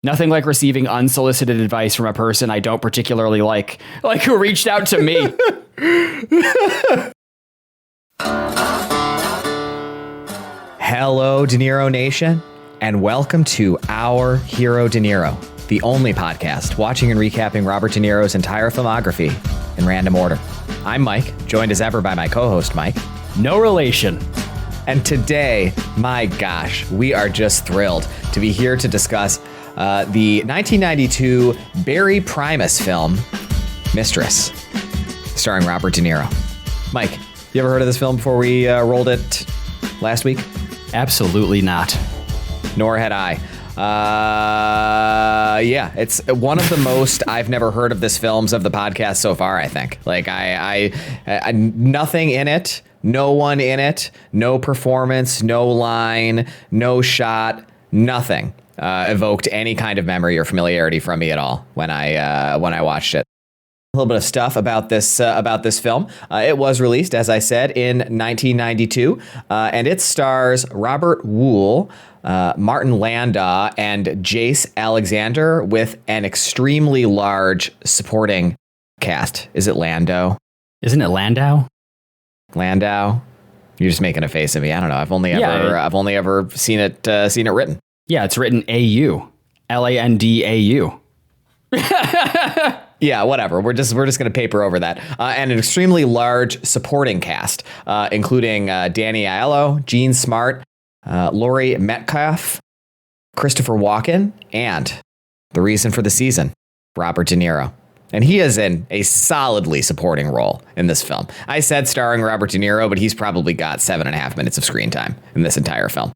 Nothing like receiving unsolicited advice from a person I don't particularly like who reached out to me. Hello, De Niro Nation, and welcome to Our Hero De Niro, the only podcast watching and recapping Robert De Niro's entire filmography in random order. I'm Mike, joined as ever by my co-host, Mike. No relation. And today, my gosh, we are just thrilled to be here to discuss the 1992 Barry Primus film, Mistress, starring Robert De Niro. Mike, you ever heard of this film before we rolled it last week? Absolutely not. Nor had I. Yeah, it's one of the most I've never heard of this films of the podcast so far, I think. Like, I nothing in it, no one in it, no performance, no line, no shot, nothing evoked any kind of memory or familiarity from me at all when I watched it. A little bit of stuff about this film. It was released, as I said, in 1992, and it stars Robert Wuhl, Martin Landau, and Jace Alexander with an extremely large supporting cast. Is it Landau? Isn't it Landau? Landau? You're just making a face at me. I don't know. I've only ever seen it written. Yeah, it's written A-U. Landau. Yeah, whatever. We're just going to paper over that. And an extremely large supporting cast, including Danny Aiello, Gene Smart, Laurie Metcalf, Christopher Walken, and the reason for the season, Robert De Niro. And he is in a solidly supporting role in this film. I said starring Robert De Niro, but he's probably got 7.5 minutes of screen time in this entire film.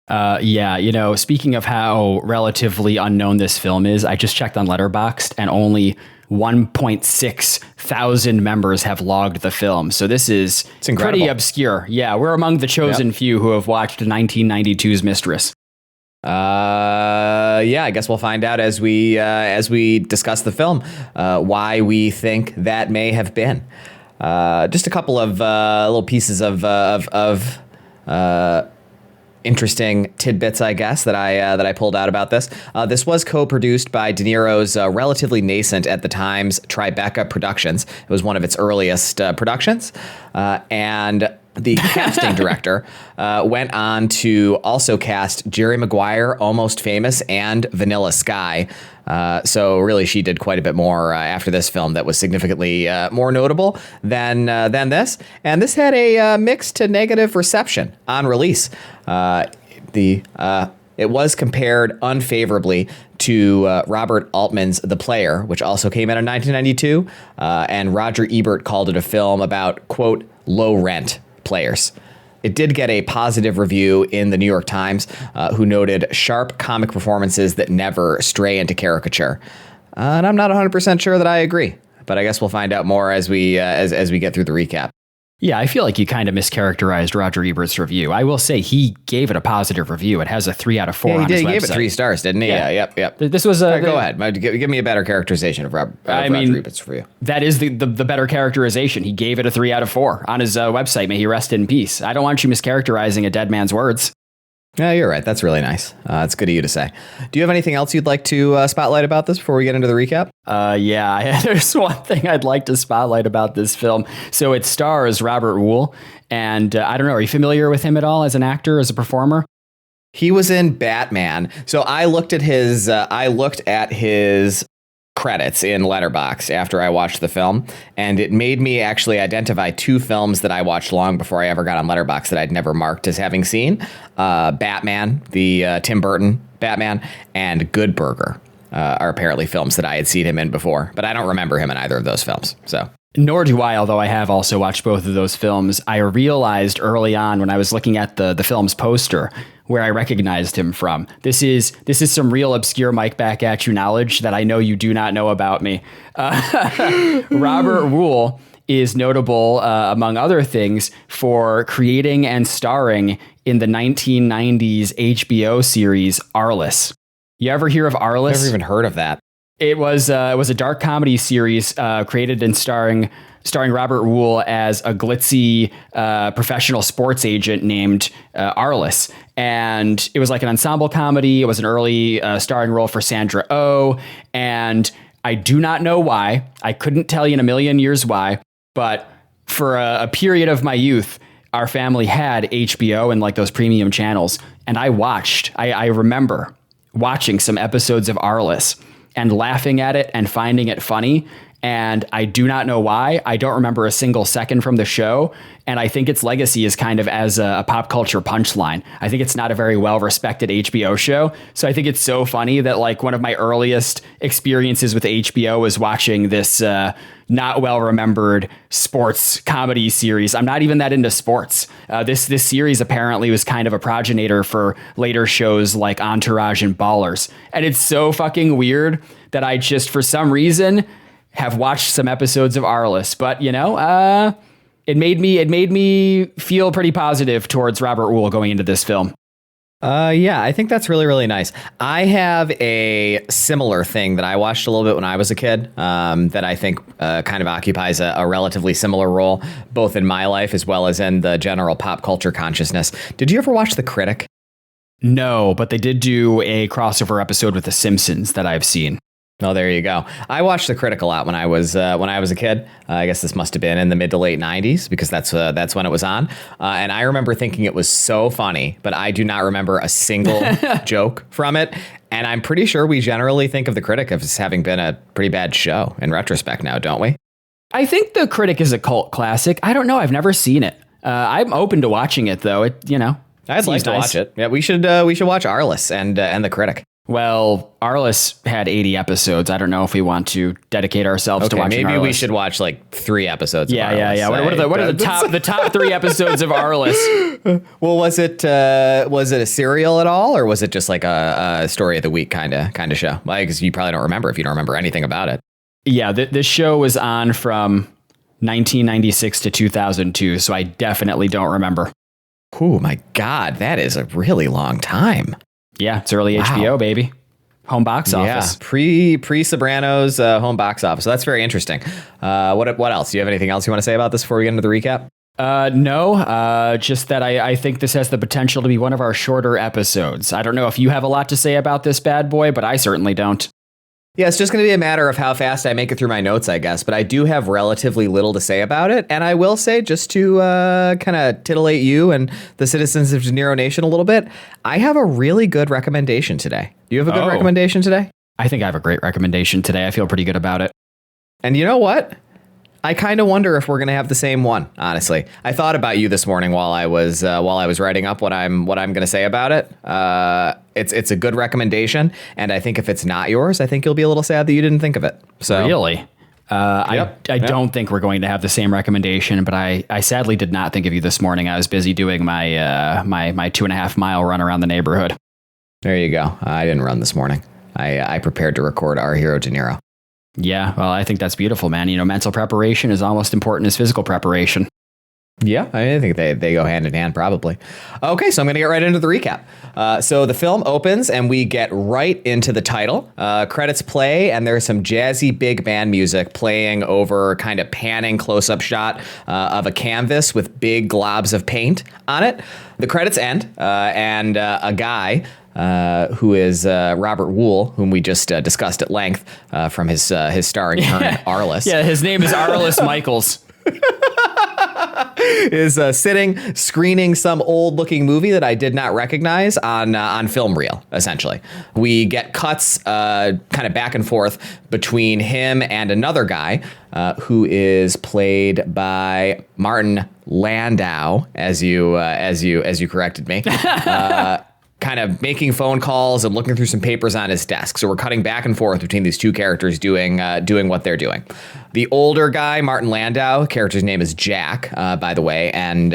Yeah, speaking of how relatively unknown this film is, I just checked on Letterboxd and only 1.6 thousand members have logged the film. So this is pretty obscure. Yeah, we're among the chosen few who have watched 1992's Mistress. Yeah, I guess we'll find out as we discuss the film why we think that may have been. Just a couple of little pieces of interesting tidbits, I guess, that I pulled out about this. This was co-produced by De Niro's relatively nascent at the time's Tribeca Productions. It was one of its earliest productions, and the casting director went on to also cast Jerry Maguire, Almost Famous, and Vanilla Sky. So really, she did quite a bit more after this film that was significantly more notable than this. And this had a mixed to negative reception on release. It was compared unfavorably to Robert Altman's The Player, which also came out in 1992. And Roger Ebert called it a film about, quote, low rent players. It did get a positive review in the New York Times, who noted sharp comic performances that never stray into caricature. And I'm not 100% sure that I agree, but I guess we'll find out more as we as we get through the recap. Yeah, I feel like you kind of mischaracterized Roger Ebert's review. I will say he gave it a positive review. It has a 3 out of 4 on his website. He gave it 3 stars, didn't he? Yeah, yep. This was a... Go ahead. Give me a better characterization of Roger Ebert's review. That is the better characterization. He gave it a 3 out of 4 on his website. May he rest in peace. I don't want you mischaracterizing a dead man's words. Yeah, you're right. That's really nice. It's good of you to say. Do you have anything else you'd like to spotlight about this before we get into the recap? Yeah, there's one thing I'd like to spotlight about this film. So it stars Robert Wuhl, and I don't know, are you familiar with him at all as an actor, as a performer? He was in Batman. So I looked at his credits in Letterboxd after I watched the film, and it made me actually identify 2 films that I watched long before I ever got on Letterboxd that I'd never marked as having seen. Batman, the Tim Burton Batman, and Good Burger are apparently films that I had seen him in before, but I don't remember him in either of those films. So. Nor do I, although I have also watched both of those films. I realized early on when I was looking at the film's poster where I recognized him from. This is some real obscure Mike back at you knowledge that I know you do not know about me. Robert Wuhl is notable, among other things, for creating and starring in the 1990s HBO series Arliss. You ever hear of Arliss? Never even heard of that. It was a dark comedy series created and starring Robert Wool as a glitzy professional sports agent named Arliss. And it was like an ensemble comedy. It was an early starring role for Sandra Oh. And I do not know why. I couldn't tell you in a million years why. But for a period of my youth, our family had HBO and like those premium channels. And I remember watching some episodes of Arliss and laughing at it and finding it funny. And I do not know why. I don't remember a single second from the show. And I think its legacy is kind of as a pop culture punchline. I think it's not a very well-respected HBO show. So I think it's so funny that like one of my earliest experiences with HBO was watching this not well-remembered sports comedy series. I'm not even that into sports. This series apparently was kind of a progenitor for later shows like Entourage and Ballers. And it's so fucking weird that I just, for some reason, have watched some episodes of Arliss. But, it made me feel pretty positive towards Robert Wool going into this film. Yeah, I think that's really, really nice. I have a similar thing that I watched a little bit when I was a kid that I think kind of occupies a relatively similar role, both in my life as well as in the general pop culture consciousness. Did you ever watch The Critic? No, but they did do a crossover episode with The Simpsons that I've seen. Oh, there you go. I watched The Critic a lot when I was a kid. I guess this must have been in the mid to late 90s because that's when it was on. And I remember thinking it was so funny, but I do not remember a single joke from it. And I'm pretty sure we generally think of The Critic as having been a pretty bad show in retrospect now, don't we? I think The Critic is a cult classic. I don't know. I've never seen it. I'm open to watching it, though. I'd like to watch it. Yeah, we should watch Arliss and The Critic. Well, Arliss had 80 episodes. I don't know if we want to dedicate ourselves to watching maybe Arliss. We should watch like 3 episodes. Yeah, of Arliss. yeah. What are the top 3 episodes of Arliss? Well, was it a serial at all, or was it just like a story of the week kind of show? Like, 'cause you probably don't remember if you don't remember anything about it. Yeah, this show was on from 1996 to 2002, so I definitely don't remember. Oh my God, that is a really long time. Yeah, it's early HBO, baby. Home box office. Yeah, pre Sopranos home box office. So that's very interesting. What else? Do you have anything else you want to say about this before we get into the recap? No, just that I think this has the potential to be one of our shorter episodes. I don't know if you have a lot to say about this bad boy, but I certainly don't. Yeah, it's just going to be a matter of how fast I make it through my notes, I guess. But I do have relatively little to say about it. And I will say, just to kind of titillate you and the citizens of De Niro Nation a little bit, I have a really good recommendation today. Do you have a good recommendation today? I think I have a great recommendation today. I feel pretty good about it. And you know what? I kind of wonder if we're going to have the same one, honestly. I thought about you this morning while I was writing up what I'm going to say about it. It's a good recommendation, and I think if it's not yours, I think you'll be a little sad that you didn't think of it. So really? I don't think we're going to have the same recommendation, but I sadly did not think of you this morning. I was busy doing my my 2.5 mile run around the neighborhood. There you go. I didn't run this morning. I prepared to record Our Hero De Niro. Yeah, well, I think that's beautiful, man. Mental preparation is almost important as physical preparation. Yeah, I think they go hand in hand, probably. Okay, so I'm going to get right into the recap. So the film opens, and we get right into the title. Credits play, and there's some jazzy big band music playing over kind of panning close-up shot of a canvas with big globs of paint on it. The credits end, and a guy... who is Robert Wool, whom we just discussed at length from his starring turn in Arliss. Yeah, his name is Arliss Michaels. Is sitting screening some old-looking movie that I did not recognize on film reel. Essentially, we get cuts kind of back and forth between him and another guy who is played by Martin Landau, as you corrected me. Kind of making phone calls and looking through some papers on his desk. So we're cutting back and forth between these two characters doing what they're doing. The older guy, Martin Landau, character's name is Jack, by the way, and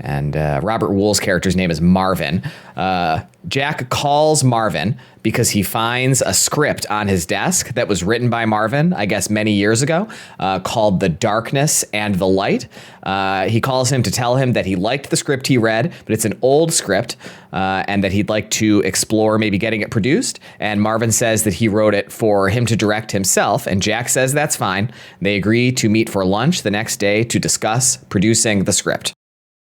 And Robert Wool's character's name is Marvin. Jack calls Marvin because he finds a script on his desk that was written by Marvin, I guess, many years ago, called The Darkness and the Light. He calls him to tell him that he liked the script he read, but it's an old script, and that he'd like to explore maybe getting it produced. And Marvin says that he wrote it for him to direct himself, and Jack says that's fine. They agree to meet for lunch the next day to discuss producing the script.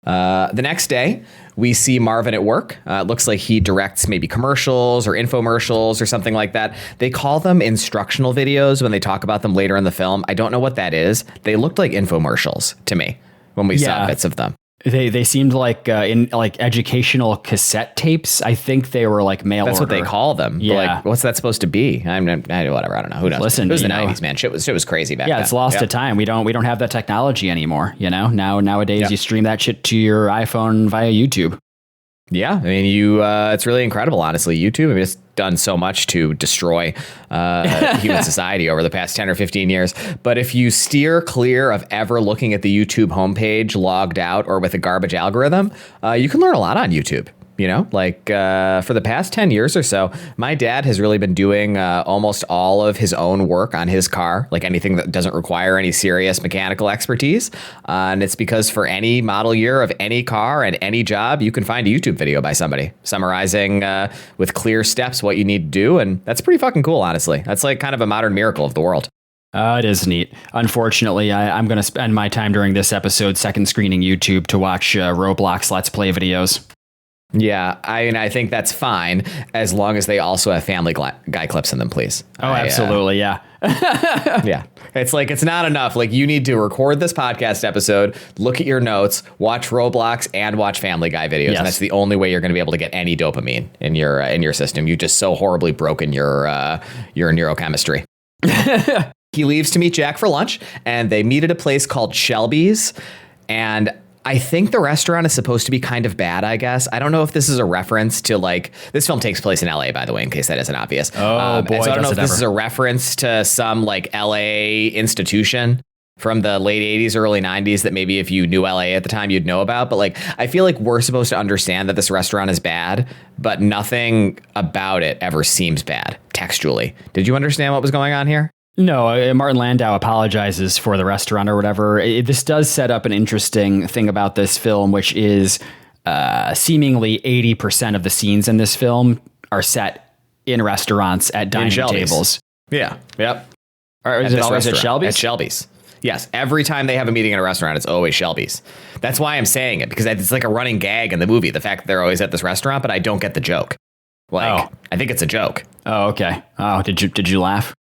The next day, we see Marvin at work. It looks like he directs maybe commercials or infomercials or something like that. They call them instructional videos when they talk about them later in the film. I don't know what that is. They looked like infomercials to me when we saw bits of them. They seemed like in like educational cassette tapes. I think they were like mail That's order. what they call them. Yeah. But like, what's that supposed to be? Whatever. I don't know. Who knows? Listen, it was the you know, 90s, man. Shit was crazy back then. Yeah, it's lost to time. We don't have that technology anymore. You know, nowadays you stream that shit to your iPhone via YouTube. Yeah, I mean, it's really incredible, honestly. YouTube, I mean, it's done so much to destroy human society over the past 10 or 15 years. But if you steer clear of ever looking at the YouTube homepage logged out or with a garbage algorithm, you can learn a lot on YouTube. You know, like for the past 10 years or so, my dad has really been doing almost all of his own work on his car, like anything that doesn't require any serious mechanical expertise. And it's because for any model year of any car and any job, you can find a YouTube video by somebody summarizing with clear steps what you need to do. And that's pretty fucking cool, honestly. That's like kind of a modern miracle of the world. It is neat. Unfortunately, I'm going to spend my time during this episode second screening YouTube to watch Roblox Let's Play videos. Yeah, I think that's fine as long as they also have Family Guy clips in them, please. Oh, absolutely, yeah. Yeah, it's like, it's not enough. Like, you need to record this podcast episode, look at your notes, watch Roblox, and watch Family Guy videos. Yes. And that's the only way you're going to be able to get any dopamine in your system. You just so horribly broken your neurochemistry. He leaves to meet Jack for lunch, and they meet at a place called Shelby's, and I think the restaurant is supposed to be kind of bad, I guess. I don't know if this is a reference to, like, this film takes place in LA, by the way, in case that isn't obvious. Oh, boy. So I don't know if this is a reference to some, like, LA institution from the late 80s, early 90s that maybe if you knew LA at the time, you'd know about. But, like, I feel like we're supposed to understand that this restaurant is bad, but nothing about it ever seems bad textually. Did you understand what was going on here? No, Martin Landau apologizes for the restaurant or whatever. This does set up an interesting thing about this film, which is seemingly 80% of the scenes in this film are set in restaurants at dining tables. Yeah. Yep. Or is it always at Shelby's? At Shelby's. Yes. Every time they have a meeting in a restaurant, it's always Shelby's. That's why I'm saying it, because it's like a running gag in the movie, the fact that they're always at this restaurant, but I don't get the joke. Like, I think it's a joke. Oh, okay. Oh, did you laugh?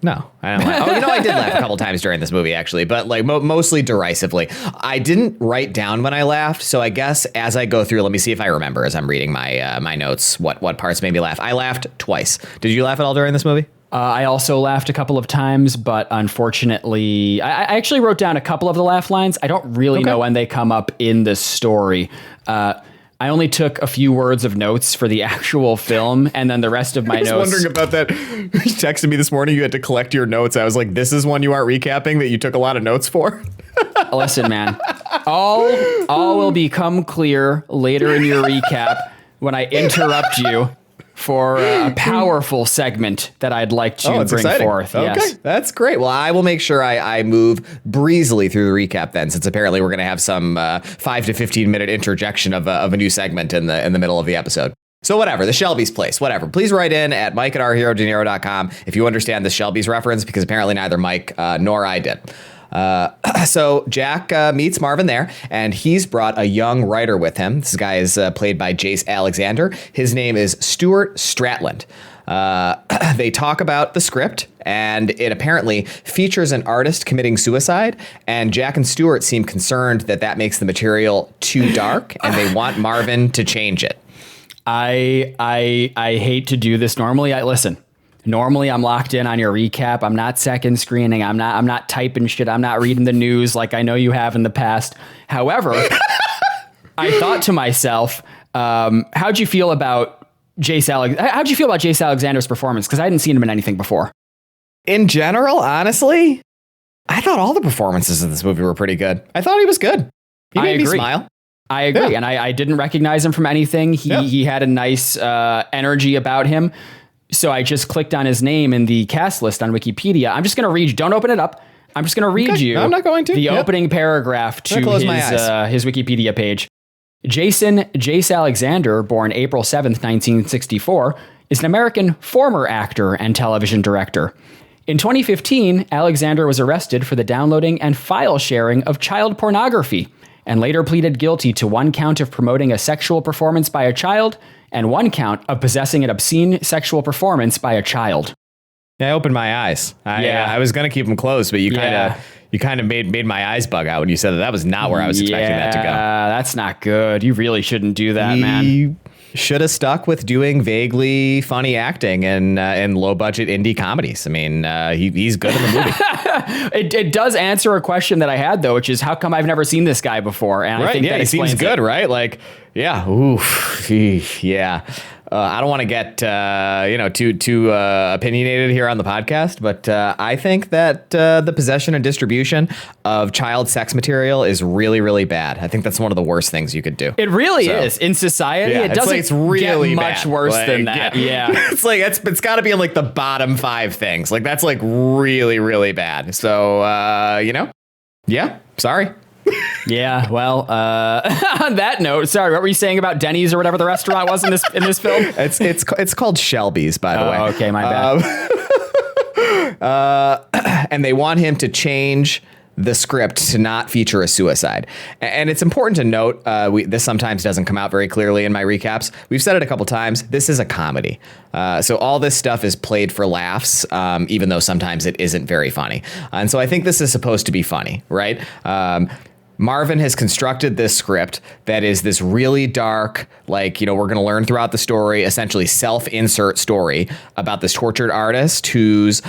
No, I don't laugh. I did laugh a couple times during this movie, actually, but like mostly derisively. I didn't write down when I laughed, so I guess as I go through, let me see if I remember as I'm reading my notes what parts made me laugh. I laughed twice. Did you laugh at all during this movie? I also laughed a couple of times, but unfortunately, I actually wrote down a couple of the laugh lines. I don't really know when they come up in the story. I only took a few words of notes for the actual film, and then the rest of my notes. I was wondering about that. You texted me this morning. You had to collect your notes. I was like, this is one you aren't recapping that you took a lot of notes for? Listen, man, all will become clear later in your recap when I interrupt you for a powerful segment that I'd like to bring forth. Okay, yes. That's great. Well, I will make sure I move breezily through the recap then, since apparently we're going to have some 5 to 15 minute interjection of a new segment in the middle of the episode. So whatever, the Shelby's place, whatever. Please write in at mike@ourherodinero.com if you understand the Shelby's reference, because apparently neither Mike nor I did. So Jack meets Marvin there, and he's brought a young writer with him. This guy is played by Jace Alexander. His name is Stuart Stratland. They talk about the script, and it apparently features an artist committing suicide, and Jack and Stuart seem concerned that makes the material too dark, and they want Marvin to change it. I hate to do this normally. Normally, I'm locked in on your recap. I'm not second screening. I'm not typing shit. I'm not reading the news like I know you have in the past. However, I thought to myself, how'd you feel about Jace Alexander's performance? Because I hadn't seen him in anything before. In general, honestly, I thought all the performances in this movie were pretty good. I thought he was good. He made me smile. I agree. Yeah. And I didn't recognize him from anything. He had a nice energy about him. So I just clicked on his name in the cast list on Wikipedia. I'm just going to read you. Don't open it up. I'm just going to read you. No, I'm not going to. The opening paragraph to his Wikipedia page. Jason Jace Alexander, born April 7th, 1964, is an American former actor and television director. In 2015, Alexander was arrested for the downloading and file sharing of child pornography, and later pleaded guilty to 1 count of promoting a sexual performance by a child and 1 count of possessing an obscene sexual performance by a child. Yeah, I opened my eyes. I was going to keep them closed, but you kind of made my eyes bug out when you said that. That was not where I was expecting that to go. That's not good. You really shouldn't do that, man. He should have stuck with doing vaguely funny acting in low budget indie comedies. I mean, he's good in the movie. It does answer a question that I had, though, which is how come I've never seen this guy before? And I think that he seems good, right? Like, yeah, oof, yeah. I don't want to get too opinionated here on the podcast, but I think that the possession and distribution of child sex material is really, really bad. I think that's one of the worst things you could do. It really is in society. It doesn't it's really get much bad. worse than that. Yeah. It's like it's got to be in like the bottom 5 things. Like that's like really, really bad. So yeah. Sorry. Yeah, well, on that note, sorry, what were you saying about Denny's or whatever the restaurant was in this film? It's called Shelby's, by the way. Okay, my bad. And they want him to change the script to not feature a suicide. And it's important to note, this sometimes doesn't come out very clearly in my recaps. We've said it a couple times. This is a comedy. So all this stuff is played for laughs, even though sometimes it isn't very funny. And so I think this is supposed to be funny, right? Marvin has constructed this script that is this really dark, we're going to learn throughout the story, essentially self-insert story about this tortured artist whose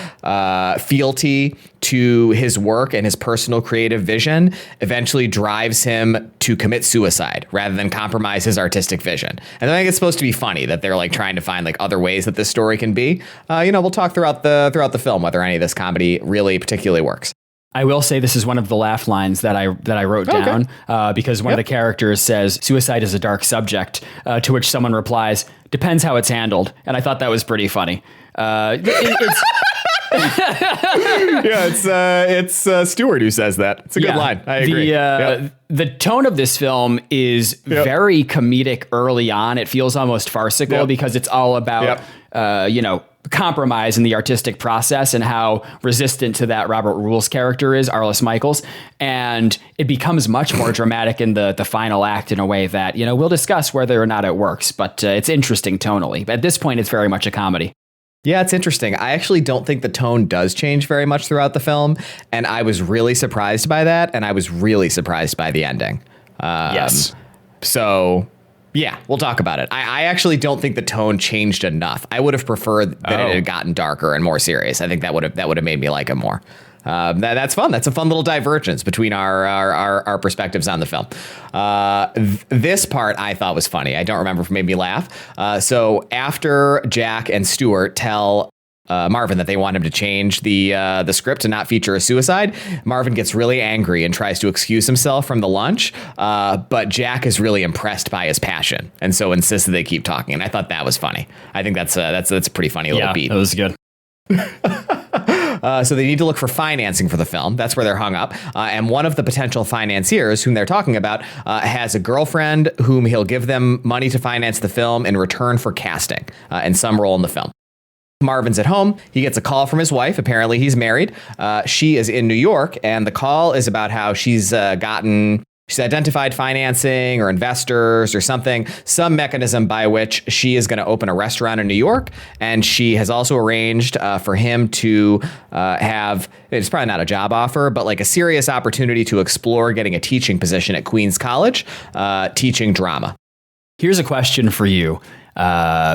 fealty to his work and his personal creative vision eventually drives him to commit suicide rather than compromise his artistic vision. And I think it's supposed to be funny that they're trying to find other ways that this story can be. We'll talk throughout the film whether any of this comedy really particularly works. I will say this is one of the laugh lines that I wrote down because one of the characters says suicide is a dark subject, to which someone replies, depends how it's handled. And I thought that was pretty funny. It's Stewart who says that. It's a good line. I agree. The tone of this film is very comedic early on. It feels almost farcical because it's all about, compromise in the artistic process and how resistant to that Robert Rule's character is, Arliss Michaels. And it becomes much more dramatic in the final act in a way that, we'll discuss whether or not it works, but it's interesting tonally. But at this point, it's very much a comedy. Yeah, it's interesting. I actually don't think the tone does change very much throughout the film. And I was really surprised by that. And I was really surprised by the ending. Yes. So... yeah, we'll talk about it. I actually don't think the tone changed enough. I would have preferred that it had gotten darker and more serious. I think that would have made me like it more. That's fun. That's a fun little divergence between our perspectives on the film. This part I thought was funny. I don't remember if it made me laugh. So after Jack and Stuart tell Marvin that they want him to change the script to not feature a suicide, Marvin gets really angry and tries to excuse himself from the lunch, but Jack is really impressed by his passion and so insists that they keep talking. And I thought that was funny. I think that's a pretty funny little beat. That was good. So they need to look for financing for the film. That's where they're hung up. And one of the potential financiers whom they're talking about has a girlfriend whom he'll give them money to finance the film in return for casting and some role in the film. Marvin's at home. He gets a call from his wife. Apparently he's married. She is in New York, and the call is about how she's identified financing or investors or some mechanism by which she is going to open a restaurant in New York. And she has also arranged for him to have, it's probably not a job offer, but a serious opportunity to explore getting a teaching position at Queens College, teaching drama. Here's a question for you.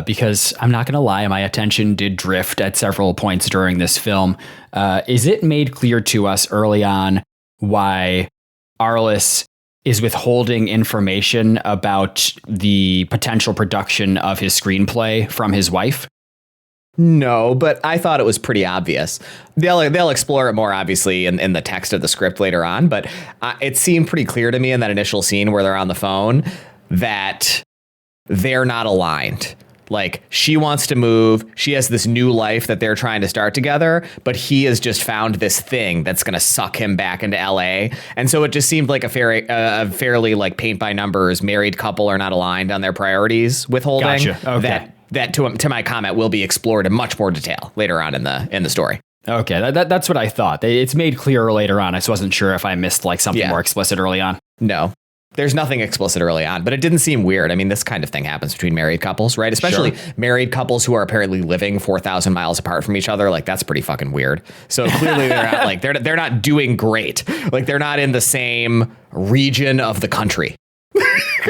Because I'm not going to lie, my attention did drift at several points during this film. Is it made clear to us early on why Arliss is withholding information about the potential production of his screenplay from his wife? No, but I thought it was pretty obvious. They'll explore it more obviously in the text of the script later on, but it seemed pretty clear to me in that initial scene where they're on the phone that they're not aligned. Like, she wants to move. She has this new life that they're trying to start together, but he has just found this thing that's going to suck him back into LA. And so it just seemed like a fairly like paint by numbers married couple are not aligned on their priorities withholding. Gotcha. Okay. That to my comment will be explored in much more detail later on in the story. Okay, that's what I thought. It's made clearer later on. I just wasn't sure if I missed like something more explicit early on. No. There's nothing explicit early on, but it didn't seem weird. I mean, this kind of thing happens between married couples, right? Especially married couples who are apparently living 4,000 miles apart from each other. Like, that's pretty fucking weird. So clearly they're not like they're not doing great. Like, they're not in the same region of the country.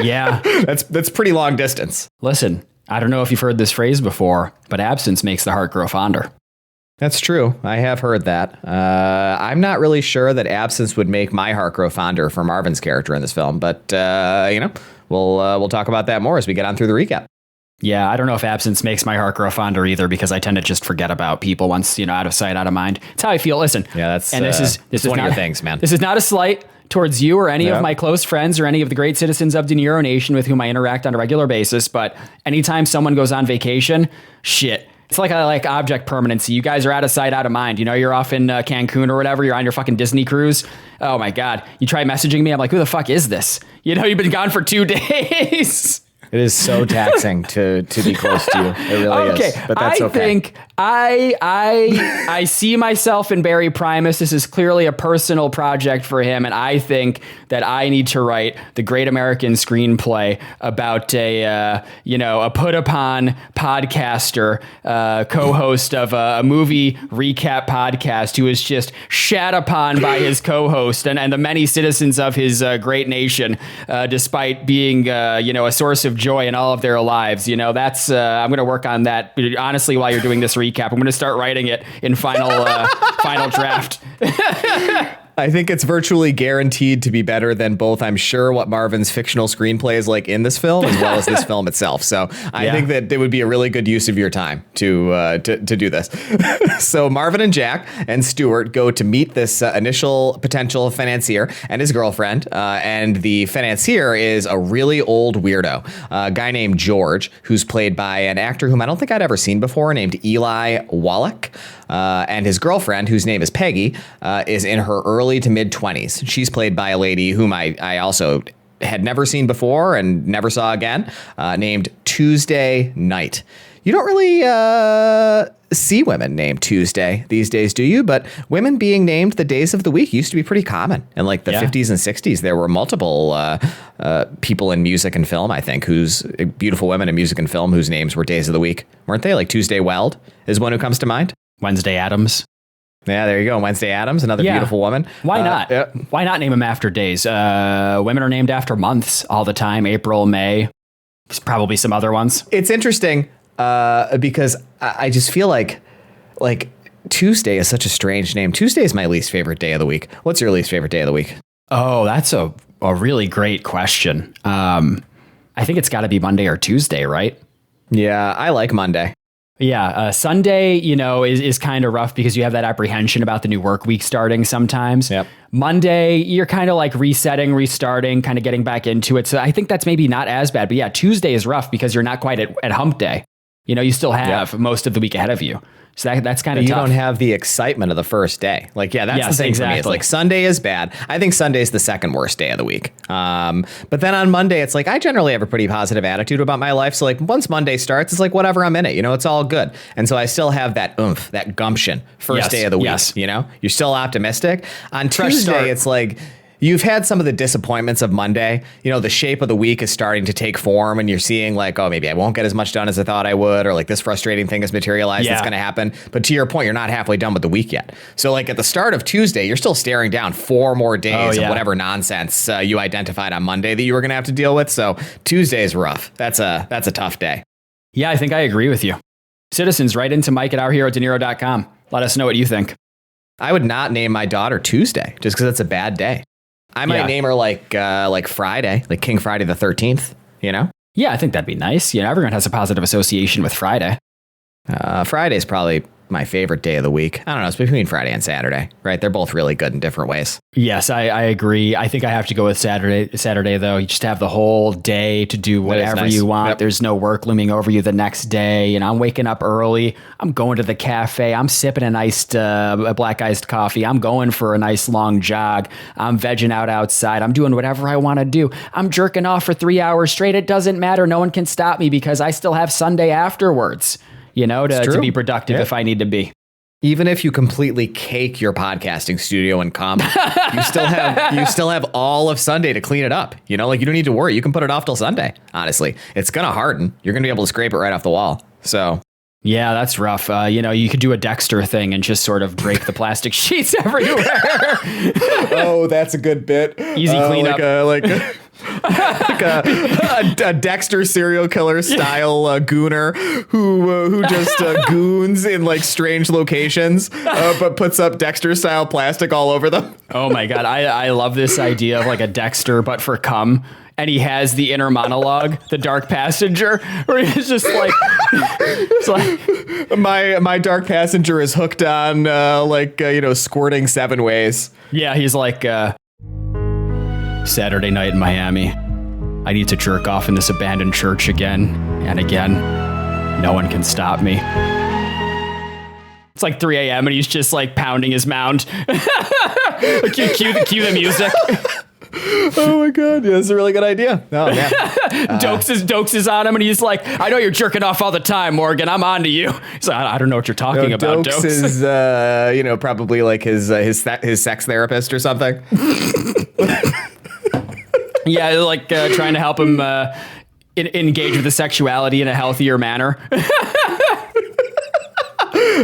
Yeah, that's pretty long distance. Listen, I don't know if you've heard this phrase before, but absence makes the heart grow fonder. That's true. I have heard that. I'm not really sure that absence would make my heart grow fonder for Marvin's character in this film, but we'll talk about that more as we get on through the recap. Yeah, I don't know if absence makes my heart grow fonder either, because I tend to just forget about people once, out of sight, out of mind. It's how I feel. Listen. Yeah, this is one of your things, man. This is not a slight towards you or any of my close friends or any of the great citizens of De Niro Nation with whom I interact on a regular basis. But anytime someone goes on vacation, shit. It's like object permanency. You guys are out of sight, out of mind. You're off in Cancun or whatever. You're on your fucking Disney cruise. Oh my God. You try messaging me. I'm like, who the fuck is this? You've been gone for 2 days. It is so taxing to be close to you. It really is. But that's okay. I think I see myself in Barry Primus. This is clearly a personal project for him, and I think that I need to write the great American screenplay about a put upon podcaster, co-host of a movie recap podcast, who is just shat upon by his co-host and the many citizens of his great nation, despite being a source of joy in all of their lives. That's I'm going to work on that. Honestly, while you're doing this recap, I'm going to start writing it in final draft. I think it's virtually guaranteed to be better than both, I'm sure, what Marvin's fictional screenplay is like in this film, as well as this film itself. So I think that it would be a really good use of your time to do this. So Marvin and Jack and Stuart go to meet this initial potential financier and his girlfriend. And the financier is a really old weirdo, a guy named George, who's played by an actor whom I don't think I'd ever seen before, named Eli Wallach. And his girlfriend, whose name is Peggy, is in her early to mid 20s. She's played by a lady whom I also had never seen before and never saw again, named Tuesday Night. You don't really see women named Tuesday these days, do you? But women being named the days of the week used to be pretty common. In like the 50s and 60s, there were multiple people in music and film, I think, beautiful women in music and film whose names were days of the week. Weren't they? Like Tuesday Weld is one who comes to mind. Wednesday Addams. Yeah, there you go. Wednesday Addams, another beautiful woman. Why not? Why not name them after days? Women are named after months all the time. April, May. There's probably some other ones. It's interesting because I just feel like Tuesday is such a strange name. Tuesday is my least favorite day of the week. What's your least favorite day of the week? Oh, that's a really great question. I think it's got to be Monday or Tuesday, right? Yeah, I like Monday. Yeah, Sunday, is kind of rough because you have that apprehension about the new work week starting sometimes. Yep. Monday, you're kind of like resetting, restarting, kind of getting back into it. So I think that's maybe not as bad. But yeah, Tuesday is rough because you're not quite at hump day. You still have most of the week ahead of you. So that's kind of tough. You don't have the excitement of the first day. Like, yeah, that's the thing for me. It's like Sunday is bad. I think Sunday's the second worst day of the week. But then on Monday, it's like I generally have a pretty positive attitude about my life. So like once Monday starts, it's like whatever, I'm in it. It's all good. And so I still have that oomph, that gumption first day of the week. Yes. You're still optimistic. On Tuesday, it's like you've had some of the disappointments of Monday. The shape of the week is starting to take form and you're seeing like, oh, maybe I won't get as much done as I thought I would, or like this frustrating thing has materialized that's going to happen. But to your point, you're not halfway done with the week yet. So like at the start of Tuesday, you're still staring down 4 more days of whatever nonsense you identified on Monday that you were going to have to deal with. So Tuesday is rough. That's a tough day. Yeah, I think I agree with you. Citizens, write into Mike at ourherodeniro.com. Let us know what you think. I would not name my daughter Tuesday just because it's a bad day. I might name her like Friday, like King Friday the 13th, Yeah, I think that'd be nice. Everyone has a positive association with Friday. Friday's probably my favorite day of the week. I don't know. It's between Friday and Saturday, right? They're both really good in different ways. Yes, I agree. I think I have to go with Saturday, though. You just have the whole day to do whatever you want. Yep. There's no work looming over you the next day. And I'm waking up early. I'm going to the cafe. I'm sipping a black iced coffee. I'm going for a nice long jog. I'm vegging out outside. I'm doing whatever I want to do. I'm jerking off for 3 hours straight. It doesn't matter. No one can stop me because I still have Sunday afterwards, to be productive if I need to be. Even if you completely cake your podcasting studio and come, you still have all of Sunday to clean it up. You don't need to worry. You can put it off till Sunday. Honestly, it's going to harden. You're going to be able to scrape it right off the wall. So. Yeah, that's rough. You could do a Dexter thing and just sort of break the plastic sheets everywhere. Oh, that's a good bit. Easy cleanup. Like a Dexter serial killer style gooner who just goons in like strange locations, but puts up Dexter style plastic all over them. Oh my God. I love this idea of like a Dexter, but for cum. And he has the inner monologue, the dark passenger, where he's just like, it's like my dark passenger is hooked on squirting 7 ways. Yeah, he's like Saturday night in Miami. I need to jerk off in this abandoned church again and again. No one can stop me. It's like 3 a.m. and he's just like pounding his mound. Cue the music. Oh my God. Yeah, that's a really good idea. Oh man. Dokes is on him and he's like, I know you're jerking off all the time, Morgan. I'm on to you. He's like, I don't know what you're talking about, Dokes. Is, probably like his sex therapist or something. Yeah, like trying to help him engage with the sexuality in a healthier manner.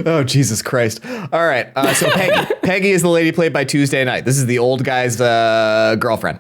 Oh, Jesus Christ. All right. So Peggy is the lady played by Tuesday Night. This is the old guy's girlfriend.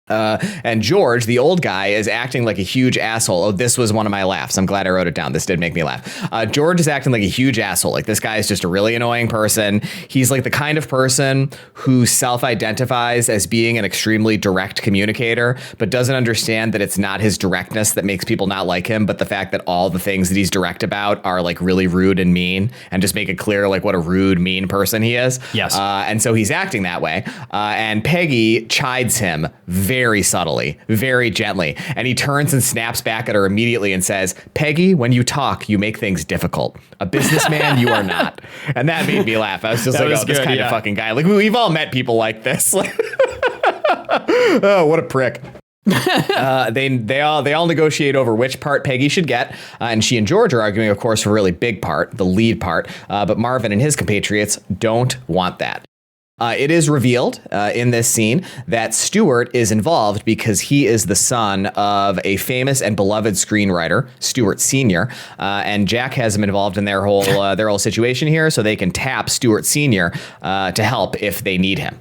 And George, the old guy, is acting like a huge asshole. Oh, this was one of my laughs. I'm glad I wrote it down. This did make me laugh. George is acting like a huge asshole. Like, this guy is just a really annoying person. He's like the kind of person who self-identifies as being an extremely direct communicator, but doesn't understand that it's not his directness that makes people not like him, but the fact that all the things that he's direct about are like really rude and mean, and just make it clear like what a rude, mean person he is. Yes. And so he's acting that way. And Peggy chides him very subtly, very gently. And he turns and snaps back at her immediately and says, Peggy, when you talk, you make things difficult. A businessman, you are not. And that made me laugh. I was just this kind of fucking guy. Like, we've all met people like this. Oh, what a prick. They all negotiate over which part Peggy should get, and she and George are arguing, of course, for a really big part, the lead part, but Marvin and his compatriots don't want that. It is revealed in this scene that Stewart is involved because he is the son of a famous and beloved screenwriter, Stewart Sr., and Jack has him involved in their whole situation here, so they can tap Stewart Sr. To help if they need him.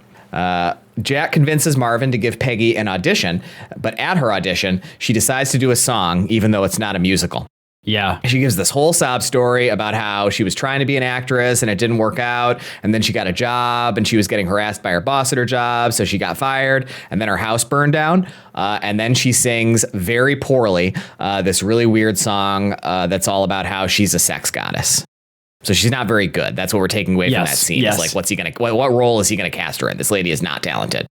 Jack convinces Marvin to give Peggy an audition, but at her audition, she decides to do a song, even though it's not a musical. Yeah. She gives this whole sob story about how she was trying to be an actress and it didn't work out. And then she got a job and she was getting harassed by her boss at her job. So she got fired and then her house burned down. And then she sings very poorly this really weird song that's all about how she's a sex goddess. So she's not very good. That's what we're taking away from that scene. Yes. It's like, what role is he going to cast her in? This lady is not talented.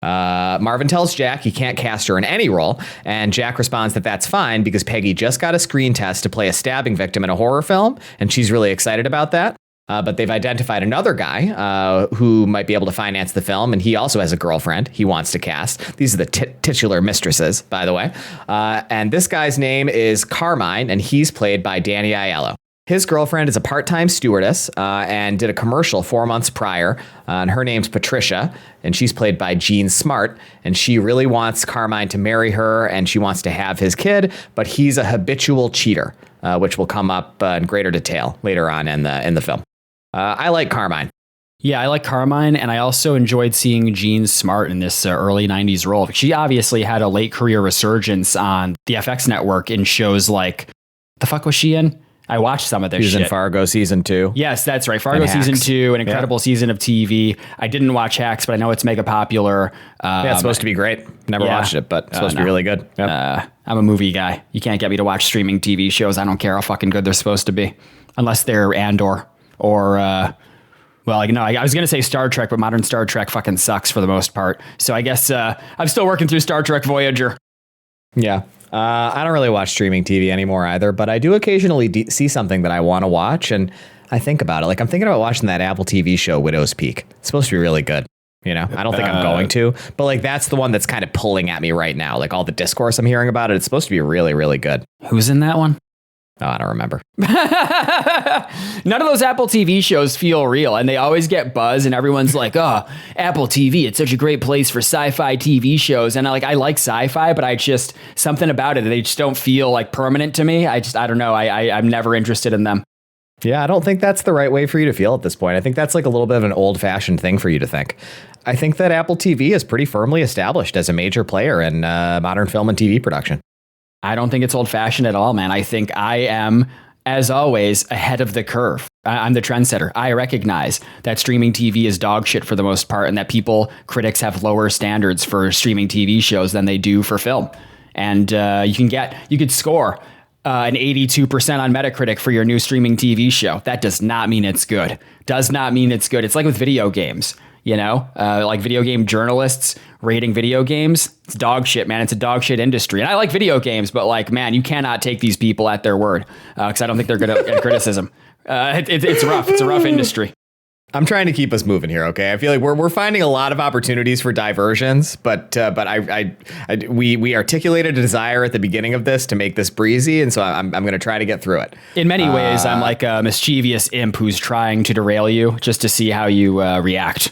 Marvin tells Jack he can't cast her in any role, and Jack responds that that's fine because Peggy just got a screen test to play a stabbing victim in a horror film, and she's really excited about that. But they've identified another guy who might be able to finance the film, and he also has a girlfriend he wants to cast. These are the titular mistresses, by the way. And this guy's name is Carmine, and he's played by Danny Aiello. His girlfriend is a part-time stewardess and did a commercial 4 months prior. And her name's Patricia, and she's played by Jean Smart. And she really wants Carmine to marry her, and she wants to have his kid, but he's a habitual cheater, which will come up in greater detail later on in the film. I like Carmine. Yeah, I like Carmine, and I also enjoyed seeing Jean Smart in this early 90s role. She obviously had a late career resurgence on the FX network in shows like, the fuck was she in? I watched some of this He was shit. in Fargo season 2. Yes, that's right. Fargo And season Hacks. 2, an incredible season of TV. I didn't watch Hacks, but I know it's mega popular. Yeah, it's supposed to be great. Never watched it, but it's supposed to be really good. Yep. I'm a movie guy. You can't get me to watch streaming TV shows. I don't care how fucking good they're supposed to be, unless they're Andor or. Well, like, no, I was going to say Star Trek, but modern Star Trek fucking sucks for the most part. So I guess I'm still working through Star Trek Voyager. Yeah. I don't really watch streaming TV anymore either, but I do occasionally see something that I want to watch, and I think about it. Like, I'm thinking about watching that Apple TV show, Widow's Peak. It's supposed to be really good. You know, I don't think I'm going to, but like, that's the one that's kind of pulling at me right now. Like, all the discourse I'm hearing about it, it's supposed to be really, really good. Who's in that one? Oh, I don't remember. None of those Apple TV shows feel real, and they always get buzz, and everyone's like, oh, Apple TV, it's such a great place for sci-fi TV shows. And I like sci-fi, but something about it, they just don't feel like permanent to me. I don't know. I'm never interested in them. Yeah, I don't think that's the right way for you to feel at this point. I think that's like a little bit of an old-fashioned thing for you to think. I think that Apple TV is pretty firmly established as a major player in modern film and TV production. I don't think it's old-fashioned at all, man. I think I am, as always, ahead of the curve. I'm the trendsetter. I recognize that streaming TV is dog shit for the most part, and that critics have lower standards for streaming TV shows than they do for film. And you could score an 82% on Metacritic for your new streaming TV show. That does not mean it's good. Does not mean it's good. It's like with video games. You know, like video game journalists rating video games. It's dog shit, man. It's a dog shit industry. And I like video games, but like, man, you cannot take these people at their word because I don't think they're good at criticism. It's rough. It's a rough industry. I'm trying to keep us moving here. Okay, I feel like we're finding a lot of opportunities for diversions, but we articulated a desire at the beginning of this to make this breezy, and so I'm going to try to get through it. In many ways, I'm like a mischievous imp who's trying to derail you just to see how you react.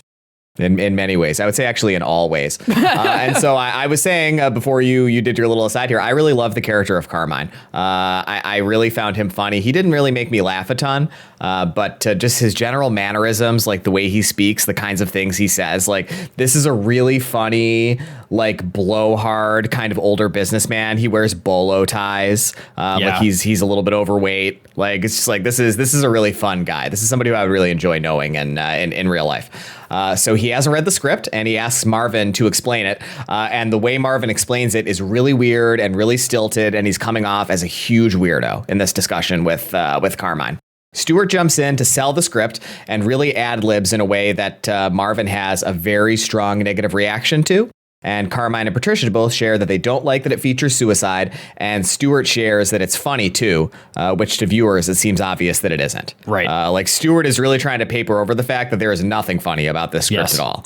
In many ways, I would say actually in all ways. And so I was saying before you did your little aside here, I really love the character of Carmine. I really found him funny. He didn't really make me laugh a ton, but just his general mannerisms, like the way he speaks, the kinds of things he says, like this is a really funny, like blowhard kind of older businessman. He wears bolo ties. Like he's a little bit overweight. Like it's just like this is a really fun guy. This is somebody who I would really enjoy knowing in real life. So he hasn't read the script, and he asks Marvin to explain it. And the way Marvin explains it is really weird and really stilted, and he's coming off as a huge weirdo in this discussion with Carmine. Stewart jumps in to sell the script and really ad-libs in a way that Marvin has a very strong negative reaction to. And Carmine and Patricia both share that they don't like that it features suicide, and Stewart shares that it's funny too, which to viewers it seems obvious that it isn't. Right. Like Stewart is really trying to paper over the fact that there is nothing funny about this script at all.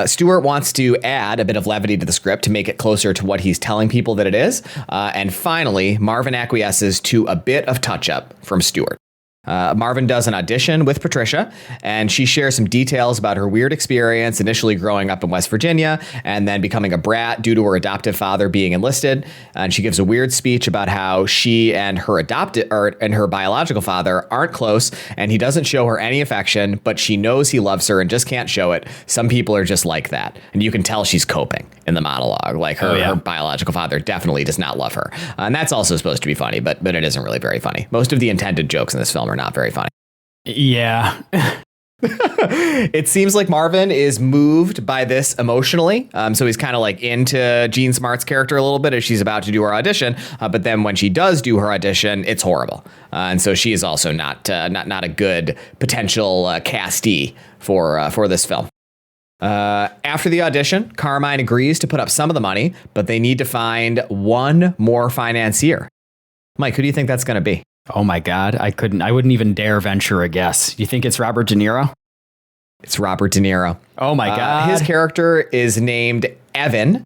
Stewart wants to add a bit of levity to the script to make it closer to what he's telling people that it is. And finally, Marvin acquiesces to a bit of touch-up from Stewart. Marvin does an audition with Patricia, and she shares some details about her weird experience initially growing up in West Virginia and then becoming a brat due to her adoptive father being enlisted. And she gives a weird speech about how she and her biological father aren't close, and he doesn't show her any affection, but she knows he loves her and just can't show it. Some people are just like that. And you can tell she's coping in the monologue. Like her biological father definitely does not love her. And that's also supposed to be funny, but it isn't really very funny. Most of the intended jokes in this film are not very funny. Yeah. It seems like Marvin is moved by this emotionally. So he's kind of like into Jean Smart's character a little bit as she's about to do her audition. But then when she does do her audition, it's horrible. And so she is also not a good potential castee for this film. After the audition, Carmine agrees to put up some of the money, but they need to find one more financier. Mike, who do you think that's going to be? Oh my God, I wouldn't even dare venture a guess. You think it's Robert De Niro? It's Robert De Niro. Oh my God. His character is named Evan.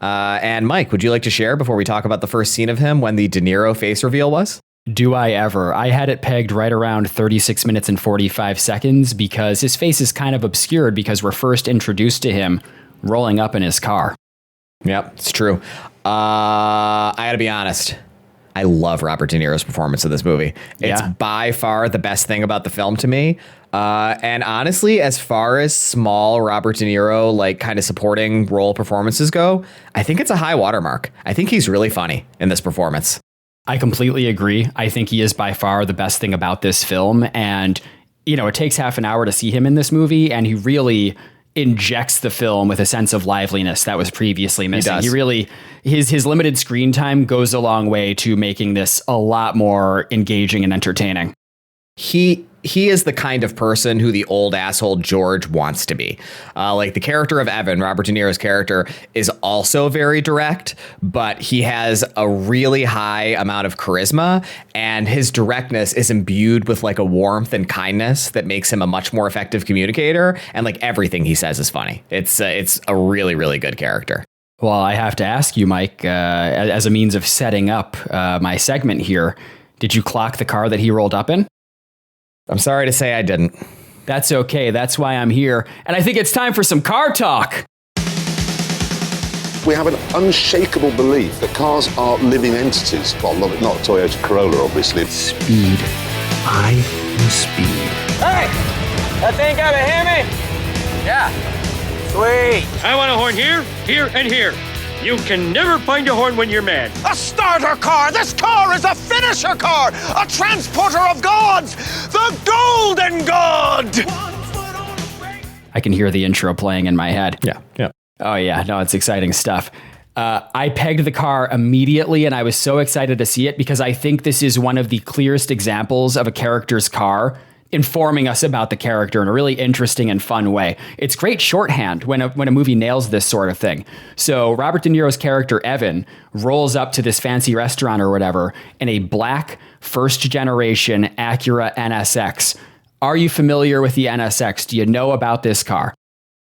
And Mike, would you like to share before we talk about the first scene of him when the De Niro face reveal was? Do I ever? I had it pegged right around 36 minutes and 45 seconds because his face is kind of obscured because we're first introduced to him rolling up in his car. Yep, it's true. I gotta be honest. I love Robert De Niro's performance in this movie. It's by far the best thing about the film to me. And honestly, as far as small Robert De Niro, like kind of supporting role performances go, I think it's a high watermark. I think he's really funny in this performance. I completely agree. I think he is by far the best thing about this film. And, it takes half an hour to see him in this movie, and he really injects the film with a sense of liveliness that was previously missing. He really, his limited screen time goes a long way to making this a lot more engaging and entertaining. He is the kind of person who the old asshole George wants to be. Like the character of Evan, Robert De Niro's character, is also very direct, but he has a really high amount of charisma, and his directness is imbued with like a warmth and kindness that makes him a much more effective communicator. And like everything he says is funny. It's a really, really good character. Well, I have to ask you, Mike, as a means of setting up my segment here, did you clock the car that he rolled up in? I'm sorry to say I didn't. That's okay. That's why I'm here. And I think it's time for some car talk. We have an unshakable belief that cars are living entities. Well, not a Toyota Corolla, obviously. Speed. I am speed. Hey! That thing got a Hemi? Yeah. Sweet. I want a horn here, here, and here. You can never find a horn when you're mad. A starter car! This car is a finisher car! A transporter of gods! The Golden God! I can hear the intro playing in my head. Yeah. Oh, yeah. No, it's exciting stuff. I pegged the car immediately, and I was so excited to see it because I think this is one of the clearest examples of a character's car informing us about the character in a really interesting and fun way. It's great shorthand when a movie nails this sort of thing. So Robert De Niro's character, Evan, rolls up to this fancy restaurant or whatever in a black first-generation Acura NSX. Are you familiar with the NSX? Do you know about this car?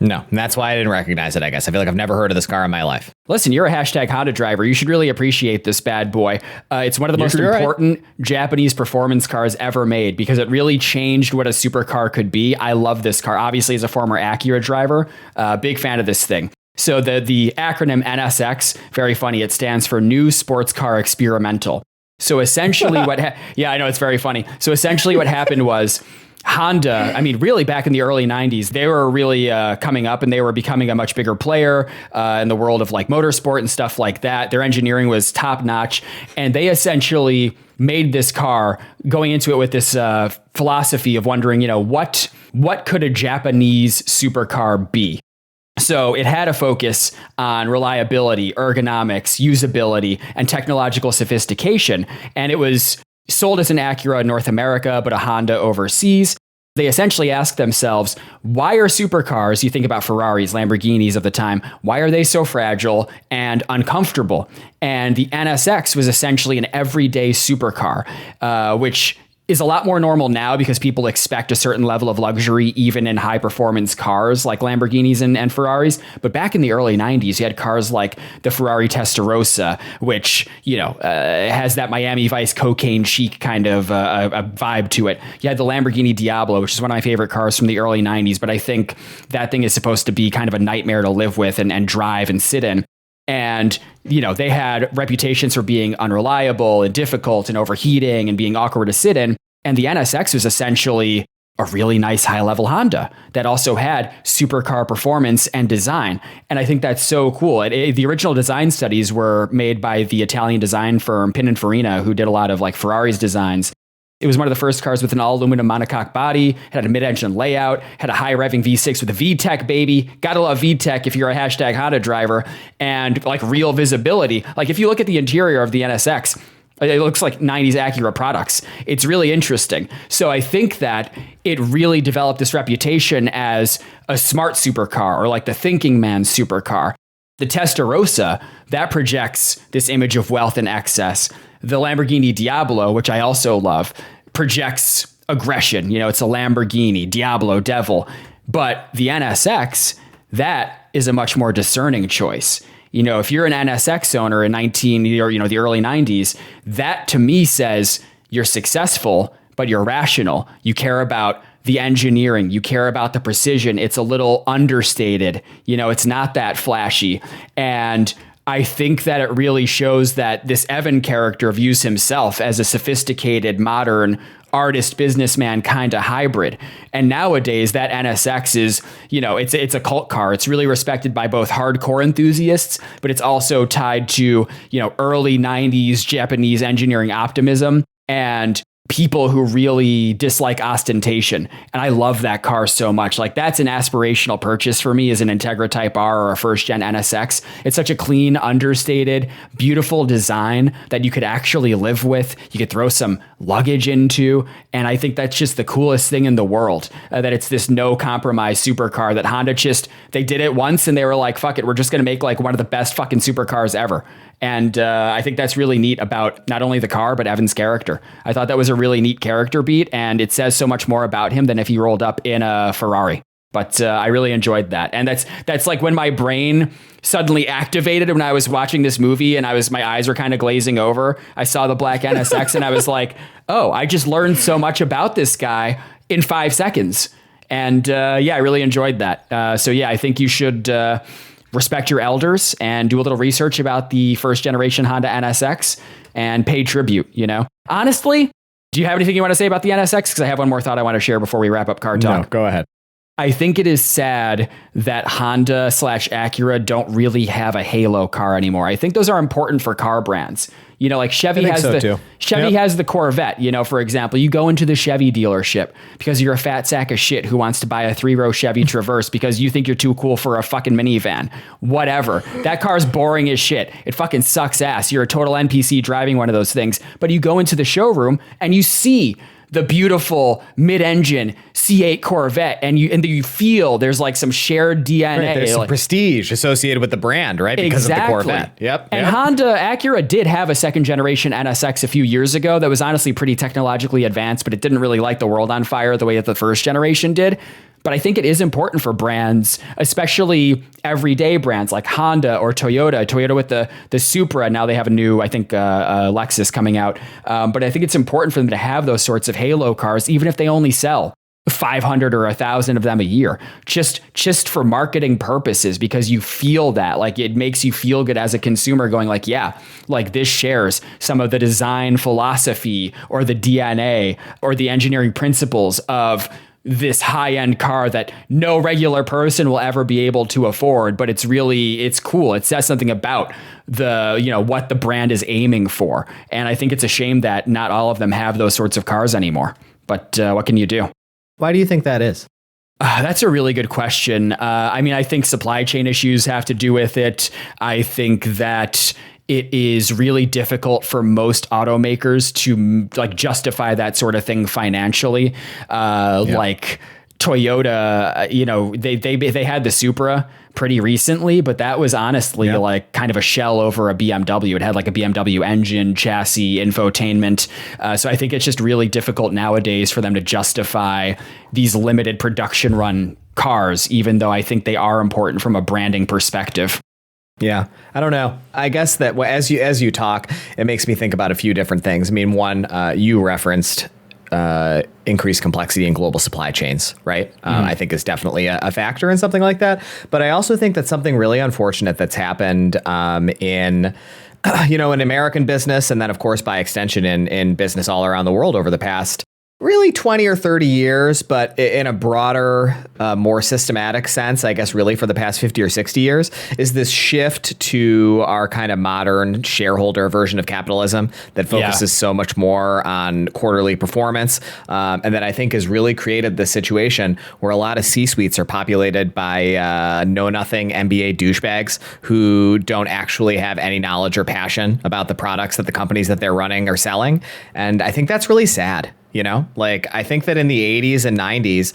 No, and that's why I didn't recognize it, I guess. I feel like I've never heard of this car in my life. Listen, you're a hashtag Honda driver. You should really appreciate this bad boy. It's one of the most important Japanese performance cars ever made because it really changed what a supercar could be. I love this car. Obviously, as a former Acura driver, big fan of this thing. So the acronym NSX, very funny. It stands for New Sports Car Experimental. So essentially yeah, I know, it's very funny. So essentially what happened was Honda, I mean, really back in the early 90s, they were really coming up and they were becoming a much bigger player in the world of like motorsport and stuff like that. Their engineering was top notch, and they essentially made this car going into it with this philosophy of wondering, what could a Japanese supercar be? So it had a focus on reliability, ergonomics, usability, and technological sophistication. And it was sold as an Acura in North America, but a Honda overseas. They essentially asked themselves, why are supercars, you think about Ferraris, Lamborghinis of the time, why are they so fragile and uncomfortable? And the NSX was essentially an everyday supercar, which is a lot more normal now because people expect a certain level of luxury even in high performance cars like Lamborghinis and Ferraris. But back in the early 90s, you had cars like the Ferrari Testarossa, which, has that Miami Vice cocaine chic kind of a vibe to it. You had the Lamborghini Diablo, which is one of my favorite cars from the early 90s. But I think that thing is supposed to be kind of a nightmare to live with and drive and sit in. And, they had reputations for being unreliable and difficult and overheating and being awkward to sit in. And the NSX was essentially a really nice high-level Honda that also had supercar performance and design. And I think that's so cool. The original design studies were made by the Italian design firm Pininfarina, who did a lot of like Ferrari's designs. It was one of the first cars with an all-aluminum monocoque body, had a mid-engine layout, had a high-revving V6 with a VTEC, baby. Gotta love VTEC if you're a hashtag Honda driver. And like real visibility. Like if you look at the interior of the NSX, it looks like 90s Acura products. It's really interesting. So I think that it really developed this reputation as a smart supercar or like the thinking man supercar. The Testarossa, that projects this image of wealth and excess. The Lamborghini Diablo, which I also love, projects aggression. It's a Lamborghini, Diablo, devil. But the NSX, that is a much more discerning choice. If you're an NSX owner in the early 90s, that to me says you're successful, but you're rational. You care about the engineering. You care about the precision. It's a little understated. It's not that flashy. And I think that it really shows that this Evan character views himself as a sophisticated, modern, artist businessman kind of hybrid. And nowadays that NSX is, it's a cult car. It's really respected by both hardcore enthusiasts, but it's also tied to, early 90s Japanese engineering optimism and people who really dislike ostentation. And I love that car so much. Like, that's an aspirational purchase for me, as an Integra Type R or a first gen NSX. It's such a clean, understated, beautiful design that you could actually live with. You could throw some luggage into. And I think that's just the coolest thing in the world, that it's this no compromise supercar that Honda they did it once and they were like, fuck it, we're just going to make like one of the best fucking supercars ever. And I think that's really neat about not only the car, but Evan's character. I thought that was a really neat character beat, and it says so much more about him than if he rolled up in a Ferrari. But I really enjoyed that. And that's like when my brain suddenly activated when I was watching this movie and my eyes were kind of glazing over. I saw the black NSX and I was like, oh, I just learned so much about this guy in 5 seconds. And I really enjoyed that. I think you should respect your elders and do a little research about the first generation Honda NSX and pay tribute, Honestly, do you have anything you want to say about the NSX? Because I have one more thought I want to share before we wrap up car talk. No, go ahead. I think it is sad that Honda/Acura don't really have a halo car anymore. I think those are important for car brands. Like Chevy has has the Corvette, for example. You go into the Chevy dealership because you're a fat sack of shit who wants to buy a 3-row Chevy Traverse because you think you're too cool for a fucking minivan. Whatever. That car's boring as shit. It fucking sucks ass. You're a total NPC driving one of those things. But you go into the showroom and you see the beautiful mid-engine C8 Corvette, and you feel there's like some shared DNA. Right, there's some prestige associated with the brand, right? Because of the Corvette. Yep. And Honda Acura did have a second generation NSX a few years ago that was honestly pretty technologically advanced, but it didn't really light the world on fire the way that the first generation did. But I think it is important for brands, especially everyday brands like Honda or Toyota. Toyota with the Supra. Now they have a new, I think, Lexus coming out. But I think it's important for them to have those sorts of halo cars, even if they only sell 500 or 1,000 of them a year, just for marketing purposes, because you feel that, like, it makes you feel good as a consumer going like, yeah, like this shares some of the design philosophy or the DNA or the engineering principles of this high-end car that no regular person will ever be able to afford, but it's cool. It says something about what the brand is aiming for. And I think it's a shame that not all of them have those sorts of cars anymore. But what can you do? Why do you think that is? That's a really good question. I think supply chain issues have to do with it. I think that it is really difficult for most automakers to justify that sort of thing financially. Like Toyota, they had the Supra pretty recently, but that was honestly like kind of a shell over a BMW. It had like a BMW engine, chassis, infotainment. So I think it's just really difficult nowadays for them to justify these limited production run cars, even though I think they are important from a branding perspective. Yeah, I don't know. I guess that as you talk, it makes me think about a few different things. I mean, one, you referenced increased complexity in global supply chains, right? I think is definitely a factor in something like that. But I also think that something really unfortunate that's happened in American business, and then of course by extension in business all around the world over the past really 20 or 30 years, but in a broader, more systematic sense, I guess really for the past 50 or 60 years, is this shift to our kind of modern shareholder version of capitalism that focuses so much more on quarterly performance. And that I think has really created this situation where a lot of C-suites are populated by know-nothing MBA douchebags who don't actually have any knowledge or passion about the products that the companies that they're running are selling. And I think that's really sad. I think that in the 80s and 90s,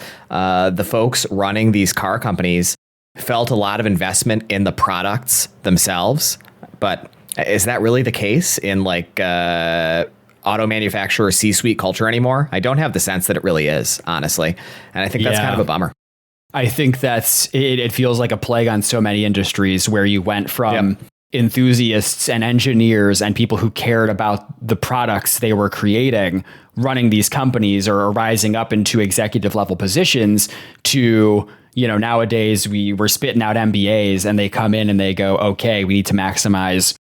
the folks running these car companies felt a lot of investment in the products themselves. But is that really the case in auto manufacturer C-suite culture anymore? I don't have the sense that it really is, honestly. And I think that's kind of a bummer. I think it feels like a plague on so many industries where you went from enthusiasts and engineers and people who cared about the products they were creating running these companies or rising up into executive level positions to, nowadays we're spitting out MBAs and they come in and they go, okay, we need to maximize,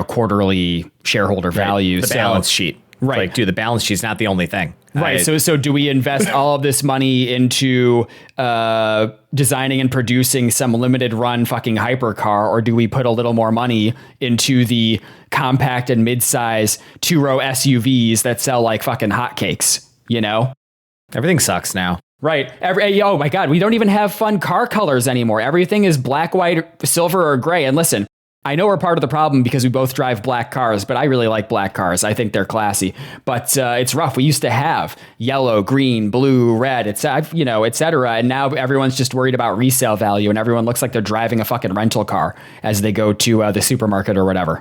quarterly shareholder value. The balance sheet. Right. The balance sheet's not the only thing. Right. So do we invest all of this money into designing and producing some limited run fucking hypercar, or do we put a little more money into the compact and mid-size 2-row SUVs that sell like fucking hotcakes? You know, Everything sucks now. right? Oh my God, we don't even have fun car colors anymore. Everything is black, white, silver, or gray. And listen, I know we're part of the problem because we both drive black cars, but I really like black cars. I think they're classy, but it's rough. We used to have yellow, green, blue, red, et cetera. And now everyone's just worried about resale value, and everyone looks like they're driving a fucking rental car as they go to the supermarket or whatever.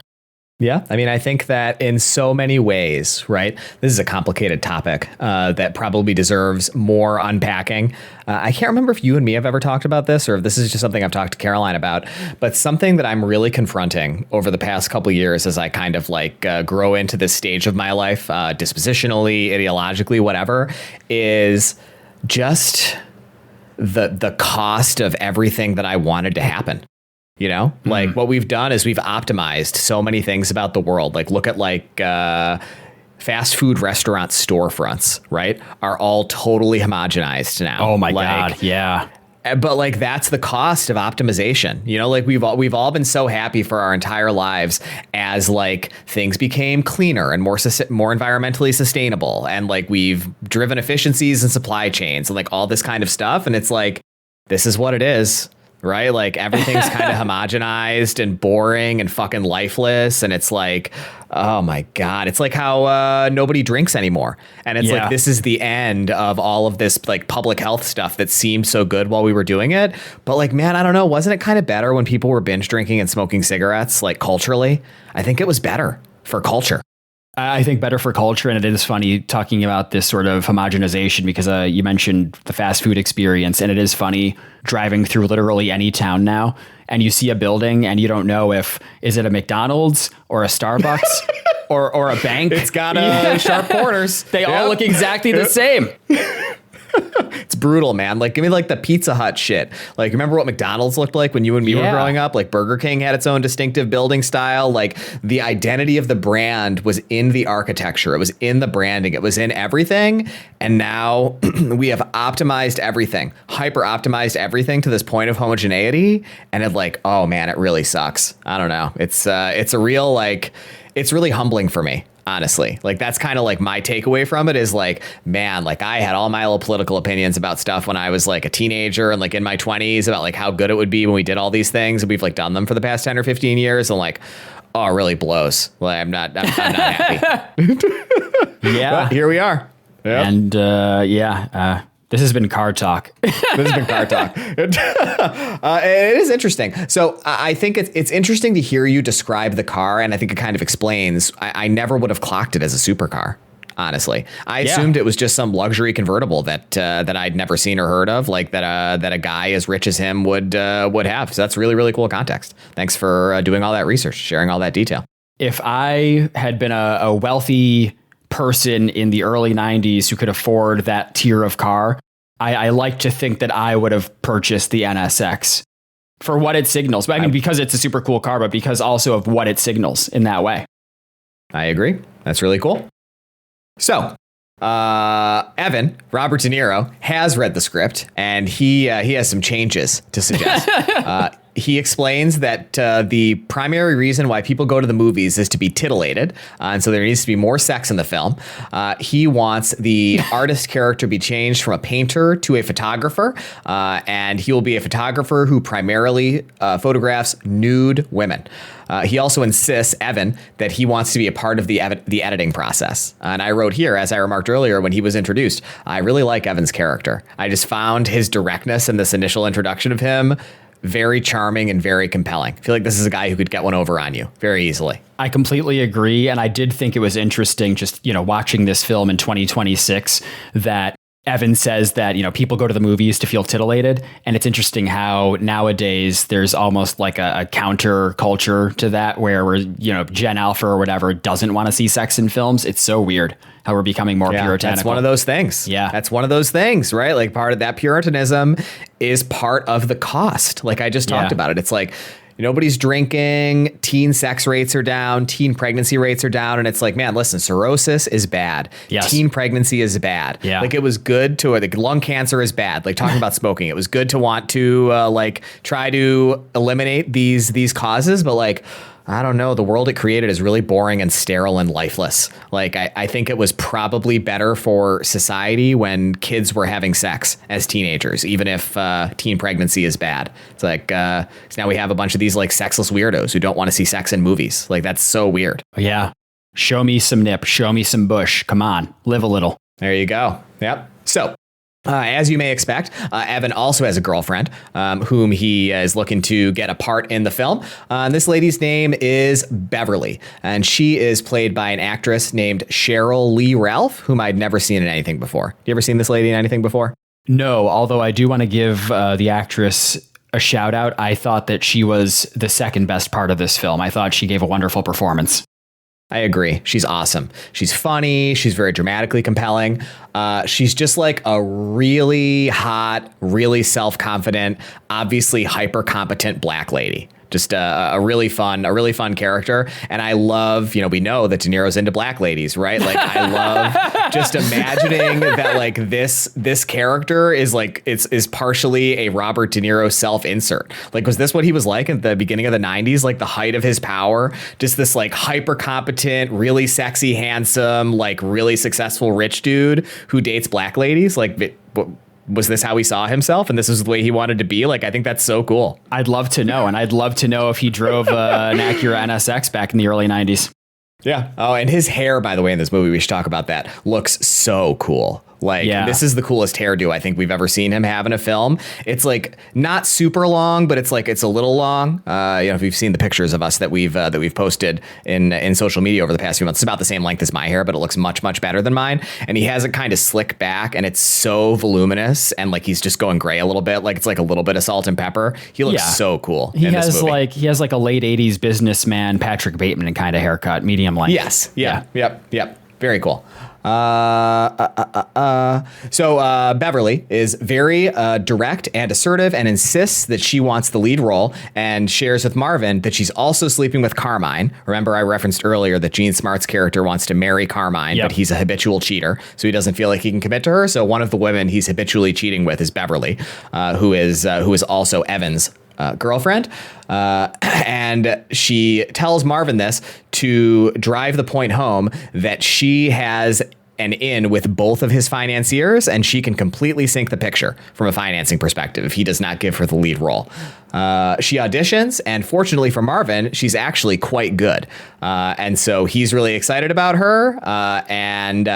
Yeah, I mean, I think that in so many ways, right? This is a complicated topic that probably deserves more unpacking. I can't remember if you and me have ever talked about this, or if this is just something I've talked to Caroline about, but something that I'm really confronting over the past couple of years as I kind of like grow into this stage of my life, dispositionally, ideologically, whatever, is just the cost of everything that I wanted to happen. You know, like what we've done is we've optimized so many things about the world. Like look at like fast food restaurant storefronts, right? Are all totally homogenized now. Oh my God. Yeah. But like that's the cost of optimization. You know, like we've all been so happy for our entire lives as like things became cleaner and more environmentally sustainable, and like we've driven efficiencies in supply chains and like all this kind of stuff. And it's like, this is what it is. Right? Like everything's kind of homogenized and boring and fucking lifeless. And it's like, oh my God, it's like how nobody drinks anymore. And it's like, this is the end of all of this like public health stuff that seemed so good while we were doing it. But like, man, I don't know. Wasn't it kind of better when people were binge drinking and smoking cigarettes, like culturally? I think it was better for culture. I think better for culture. And it is funny talking about this sort of homogenization because you mentioned the fast food experience. And it is funny driving through literally any town now and you see a building and you don't know is it a McDonald's or a Starbucks or a bank. It's got sharp corners. They all look exactly the same. It's brutal, man. Like, give me like the Pizza Hut shit. Like, remember what McDonald's looked like when you and me were growing up? Like, Burger King had its own distinctive building style. Like, the identity of the brand was in the architecture. It was in the branding. It was in everything. And now we have optimized everything, hyper optimized everything to this point of homogeneity. And it's like, oh man, it really sucks. I don't know. It's a real, like, it's really humbling for me. Honestly, like that's kind of like my takeaway from it is like, man, like I had all my little political opinions about stuff when I was like a teenager and like in my 20s about like how good it would be when we did all these things. And we've like done them for the past 10 or 15 years. And like, oh, it really blows. Like I'm not happy. Yeah. But here we are. Yep. And this has been car talk. This has been car talk. It is interesting. So I think it's interesting to hear you describe the car, and I think it kind of explains. I never would have clocked it as a supercar. Honestly, I assumed it was just some luxury convertible that I'd never seen or heard of, like that a guy as rich as him would have. So that's really, really cool context. Thanks for doing all that research, sharing all that detail. If I had been a wealthy person in the early 90s who could afford that tier of car, I like to think that I would have purchased the NSX for what it signals. But I mean, because it's a super cool car, but because also of what it signals in that way. I agree. That's really cool. So, Evan, Robert De Niro, has read the script, and he has some changes to suggest. He explains that the primary reason why people go to the movies is to be titillated, and so there needs to be more sex in the film. He wants the artist character to be changed from a painter to a photographer, and he will be a photographer who primarily photographs nude women. He also insists, Evan, that he wants to be a part of the editing process. And I wrote here, as I remarked earlier when he was introduced, I really like Evan's character. I just found his directness in this initial introduction of him very charming and very compelling. I feel like this is a guy who could get one over on you very easily. I completely agree. And I did think it was interesting just, watching this film in 2026 that Evan says that, people go to the movies to feel titillated. And it's interesting how nowadays there's almost like a counter culture to that where Gen Alpha or whatever doesn't want to see sex in films. It's so weird how we're becoming more puritanical. That's one of those things. Yeah. That's one of those things, right? Like part of that puritanism is part of the cost. Like I just talked about it. It's like, Nobody's drinking. Teen sex rates are down. Teen pregnancy rates are down. And it's like, man, listen, cirrhosis is bad. Yes. Teen pregnancy is bad. Yeah. Like, it was good to, like, lung cancer is bad. Like, talking about smoking, it was good to want to like try to eliminate these causes, but like, I don't know. The world it created is really boring and sterile and lifeless. Like, I think it was probably better for society when kids were having sex as teenagers, even if teen pregnancy is bad. It's like, so now we have a bunch of these like sexless weirdos who don't want to see sex in movies. Like, that's so weird. Yeah. Show me some nip. Show me some bush. Come on. Live a little. There you go. Yep. So, as you may expect, Evan also has a girlfriend whom he is looking to get a part in the film. This lady's name is Beverly, and she is played by an actress named Cheryl Lee Ralph, whom I'd never seen in anything before. You ever seen this lady in anything before? No, although I do want to give the actress a shout out. I thought that she was the second best part of this film. I thought she gave a wonderful performance. I agree. She's awesome. She's funny. She's very dramatically compelling. She's just like a really hot, really self-confident, obviously hyper-competent black lady. Just a really fun character. And I love, we know that De Niro's into black ladies, right? Like, I love just imagining that like this character is like, is partially a Robert De Niro self-insert. Like, was this what he was like at the beginning of the 90s? Like, the height of his power, just this like hyper competent, really sexy, handsome, like really successful rich dude who dates black ladies. Like, was this how he saw himself and this is the way he wanted to be? Like, I think that's so cool. I'd love to know. And I'd love to know if he drove an Acura NSX back in the early 90s. Yeah. Oh, and his hair, by the way, in this movie, we should talk about that, looks so cool. Like, This is the coolest hairdo I think we've ever seen him have in a film. It's like not super long, but it's like it's a little long. If you've seen the pictures of us that we've posted in social media over the past few months, it's about the same length as my hair, but it looks much, much better than mine. And he has it kind of slick back, and it's so voluminous, and like he's just going gray a little bit, like it's like a little bit of salt and pepper. He looks so cool. He has like a late 80s businessman Patrick Bateman kind of haircut, medium length. Yes. Yeah. Yep. Very cool. So Beverly is very direct and assertive and insists that she wants the lead role, and shares with Marvin that she's also sleeping with Carmine. Remember, I referenced earlier that Gene Smart's character wants to marry Carmine, but he's a habitual cheater, so he doesn't feel like he can commit to her. So one of the women he's habitually cheating with is Beverly, who is also Evan's girlfriend. And she tells Marvin this to drive the point home that she has an in with both of his financiers, and she can completely sink the picture from a financing perspective if he does not give her the lead role. She auditions, and fortunately for Marvin, she's actually quite good. And so he's really excited about her and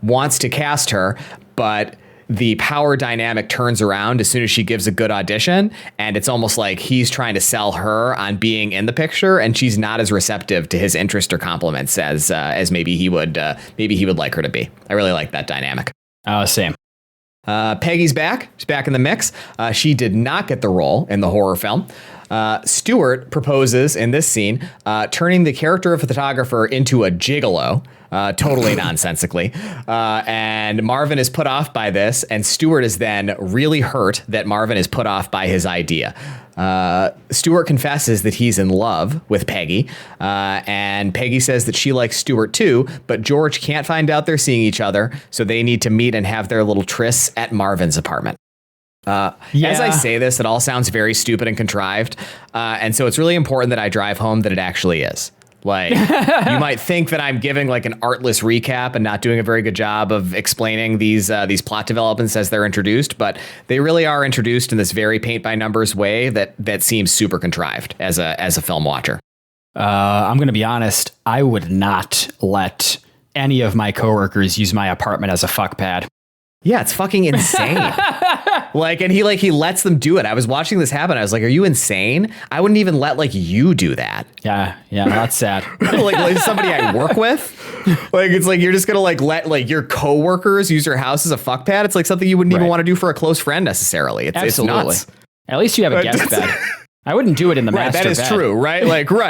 wants to cast her, but the power dynamic turns around as soon as she gives a good audition, and it's almost like he's trying to sell her on being in the picture, and she's not as receptive to his interest or compliments as maybe he would like her to be. I really like that dynamic. Same. Peggy's back. She's back in the mix. She did not get the role in the horror film. Stewart proposes in this scene, turning the character of a photographer into a gigolo, totally nonsensically. And Marvin is put off by this, and Stewart is then really hurt that Marvin is put off by his idea. Stewart confesses that he's in love with Peggy, and Peggy says that she likes Stewart too, but George can't find out they're seeing each other, so they need to meet and have their little tryst at Marvin's apartment. As I say this, it all sounds very stupid and contrived, and so it's really important that I drive home that it actually is. Like, you might think that I'm giving like an artless recap and not doing a very good job of explaining these plot developments as they're introduced, but they really are introduced in this very paint by numbers way that seems super contrived as a film watcher. I'm going to be honest. I would not let any of my coworkers use my apartment as a fuck pad. Yeah, it's fucking insane. And he lets them do it. I was watching this happen. I was like, are you insane? I wouldn't even let you do that. Yeah, that's sad. like somebody I work with. Like, it's like you're just gonna let your coworkers use your house as a fuck pad. It's like something you wouldn't even want to do for a close friend necessarily. It's nuts. At least you have a guest bed. I wouldn't do it in the master bed. That is true, right?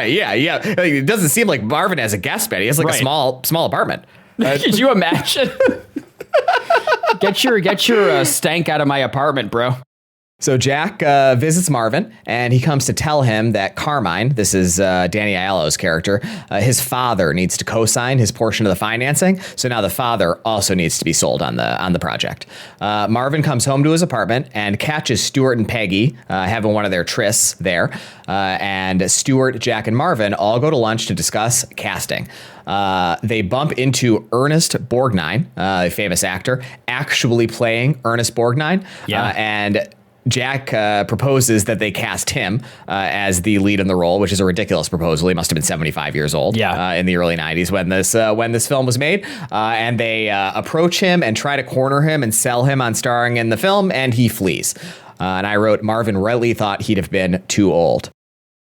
Yeah. Like, it doesn't seem like Marvin has a guest bed. He has a small apartment. Could you imagine? Get your stank out of my apartment, bro. So Jack visits Marvin, and he comes to tell him that Carmine, this is Danny Aiello's character, his father needs to co-sign his portion of the financing. So now the father also needs to be sold on the project. Marvin comes home to his apartment and catches Stuart and Peggy having one of their trysts there. And Stuart, Jack, and Marvin all go to lunch to discuss casting. They bump into Ernest Borgnine, a famous actor, actually playing Ernest Borgnine. Yeah. And Jack proposes that they cast him as the lead in the role, which is a ridiculous proposal. He must have been 75 years old in the early 90s when this film was made. And they approach him and try to corner him and sell him on starring in the film, and he flees. And I wrote, Marvin rightly thought he'd have been too old.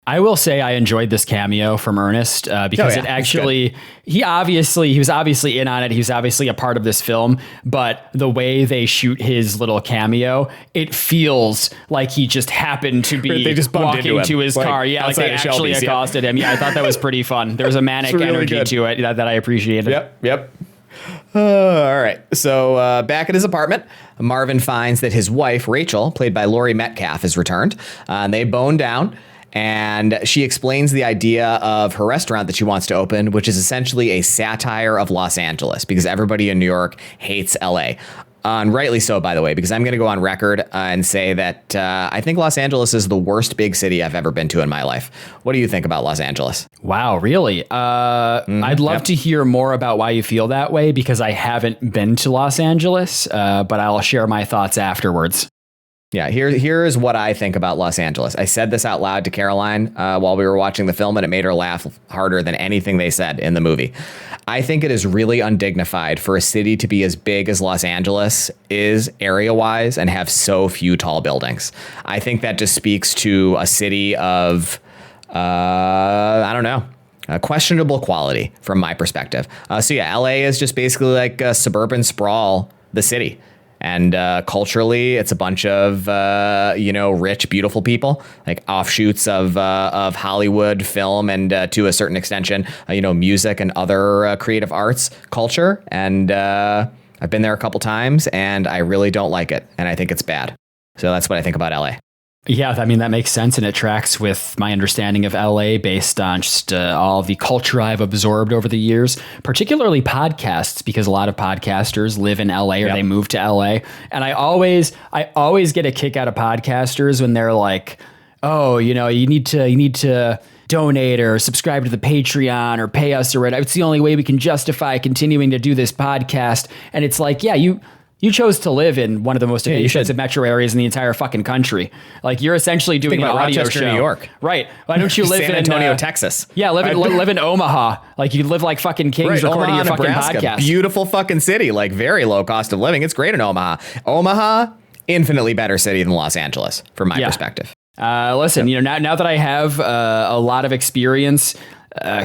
I will say I enjoyed this cameo from Ernest because it actually, he was obviously in on it. He was obviously a part of this film, but the way they shoot his little cameo, it feels like he just happened to be they just bumped walking into to him, his like, car. Yeah, like they outside of actually Shelby's, accosted him. Yeah, I thought that was pretty fun. There was a manic really energy good. to it that I appreciated. Yep. All right. So back at his apartment, Marvin finds that his wife, Rachel, played by Laurie Metcalf, has returned. And they bone down. And she explains the idea of her restaurant that she wants to open, which is essentially a satire of Los Angeles, because everybody in New York hates LA. And rightly so, by the way, because I'm going to go on record and say that I think Los Angeles is the worst big city I've ever been to in my life. What do you think about Los Angeles? Wow, really? I'd love to hear more about why you feel that way, because I haven't been to Los Angeles, but I'll share my thoughts afterwards. Yeah, here is what I think about Los Angeles. I said this out loud to Caroline while we were watching the film, and it made her laugh harder than anything they said in the movie. I think it is really undignified for a city to be as big as Los Angeles is area-wise and have so few tall buildings. I think that just speaks to a city of, questionable quality from my perspective. So yeah, LA is just basically like a suburban sprawl, the city. And culturally, it's a bunch of, rich, beautiful people, like offshoots of Hollywood, film, and to a certain extension, music and other creative arts culture. And I've been there a couple times, and I really don't like it. And I think it's bad. So that's what I think about LA. Yeah, I mean, that makes sense, and it tracks with my understanding of LA based on just all the culture I've absorbed over the years, particularly podcasts, because a lot of podcasters live in LA or they move to LA. And I always get a kick out of podcasters when they're like, oh, you need to donate or subscribe to the Patreon or pay us or whatever. It's the only way we can justify continuing to do this podcast. And it's like, yeah, you chose to live in one of the most expensive metro areas in the entire fucking country. Like, you're essentially doing an audio Rochester, show. New York. Right. Why don't you live San Antonio, Texas? Yeah, live in Omaha. Like, you live like fucking kings recording Omaha, your fucking Nebraska. podcast. Beautiful fucking city. Like, very low cost of living. It's great in Omaha. Omaha, infinitely better city than Los Angeles, from my perspective. Listen, now that I have a lot of experience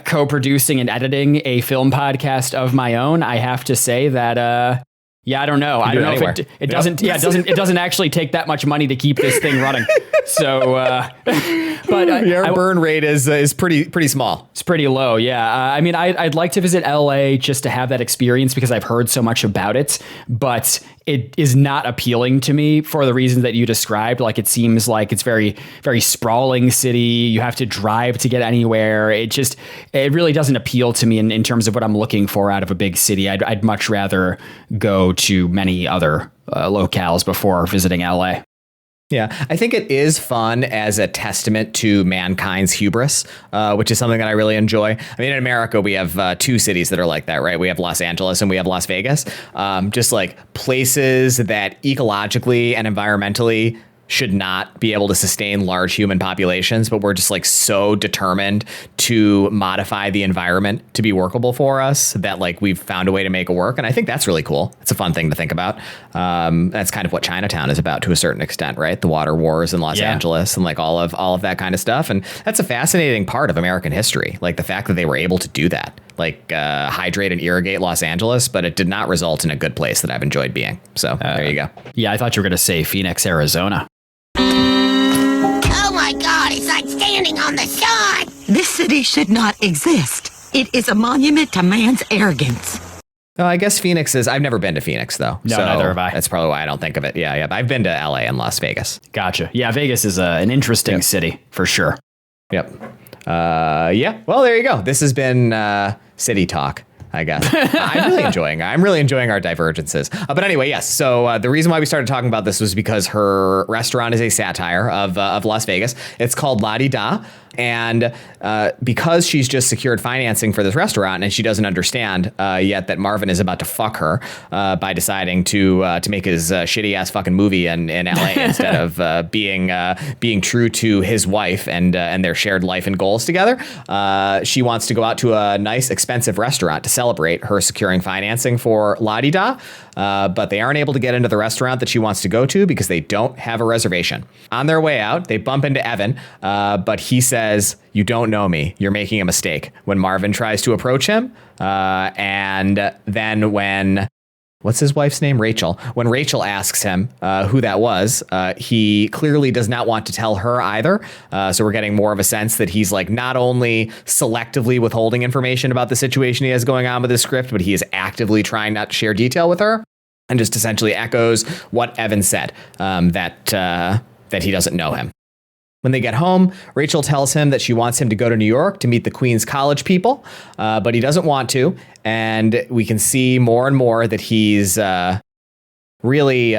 co-producing and editing a film podcast of my own, I have to say that I don't know. I don't know if it doesn't. Yeah, it doesn't actually take that much money to keep this thing running. So, but your burn rate is pretty small. It's pretty low. Yeah. I mean, I'd like to visit LA just to have that experience because I've heard so much about it, but it is not appealing to me for the reasons that you described. Like, it seems like it's very, very sprawling city. You have to drive to get anywhere. It really doesn't appeal to me in terms of what I'm looking for out of a big city. I'd much rather go to many other locales before visiting LA. Yeah, I think it is fun as a testament to mankind's hubris, which is something that I really enjoy. I mean, in America, we have two cities that are like that, right? We have Los Angeles and we have Las Vegas, just like places that ecologically and environmentally should not be able to sustain large human populations, but we're just like so determined to modify the environment to be workable for us that like we've found a way to make it work. And I think that's really cool. It's a fun thing to think about. That's kind of what Chinatown is about to a certain extent, right? The water wars in Los Angeles and like all of that kind of stuff. And that's a fascinating part of American history. Like the fact that they were able to do that, like hydrate and irrigate Los Angeles, but it did not result in a good place that I've enjoyed being. So there you go. Yeah, I thought you were going to say Phoenix, Arizona. Oh my God, it's like standing on the sun! This city should not exist. It is a monument to man's arrogance. Oh, I guess Phoenix is. I've never been to Phoenix though. No, so neither have I. That's probably why I don't think of it. Yeah. But I've been to LA and Las Vegas. Gotcha. Yeah, Vegas is an interesting city for sure. Yep. Yeah. Well, there you go. This has been City Talk, I guess. I'm really enjoying our divergences. But anyway, yes. So the reason why we started talking about this was because her restaurant is a satire of Las Vegas. It's called La Di Da. And because she's just secured financing for this restaurant and she doesn't understand yet that Marvin is about to fuck her by deciding to make his shitty ass fucking movie in LA instead of being true to his wife and their shared life and goals together. She wants to go out to a nice expensive restaurant to celebrate her securing financing for La Di Da. But they aren't able to get into the restaurant that she wants to go to because they don't have a reservation. On their way out, they bump into Evan, but he says, "You don't know me. You're making a mistake." When Marvin tries to approach him, and then when... What's his wife's name? Rachel. When Rachel asks him who that was, he clearly does not want to tell her either. So we're getting more of a sense that he's like not only selectively withholding information about the situation he has going on with his script, but he is actively trying not to share detail with her, and just essentially echoes what Evan said, that he doesn't know him. When they get home, Rachel tells him that she wants him to go to New York to meet the Queen's college people, but he doesn't want to. And we can see more and more that he's really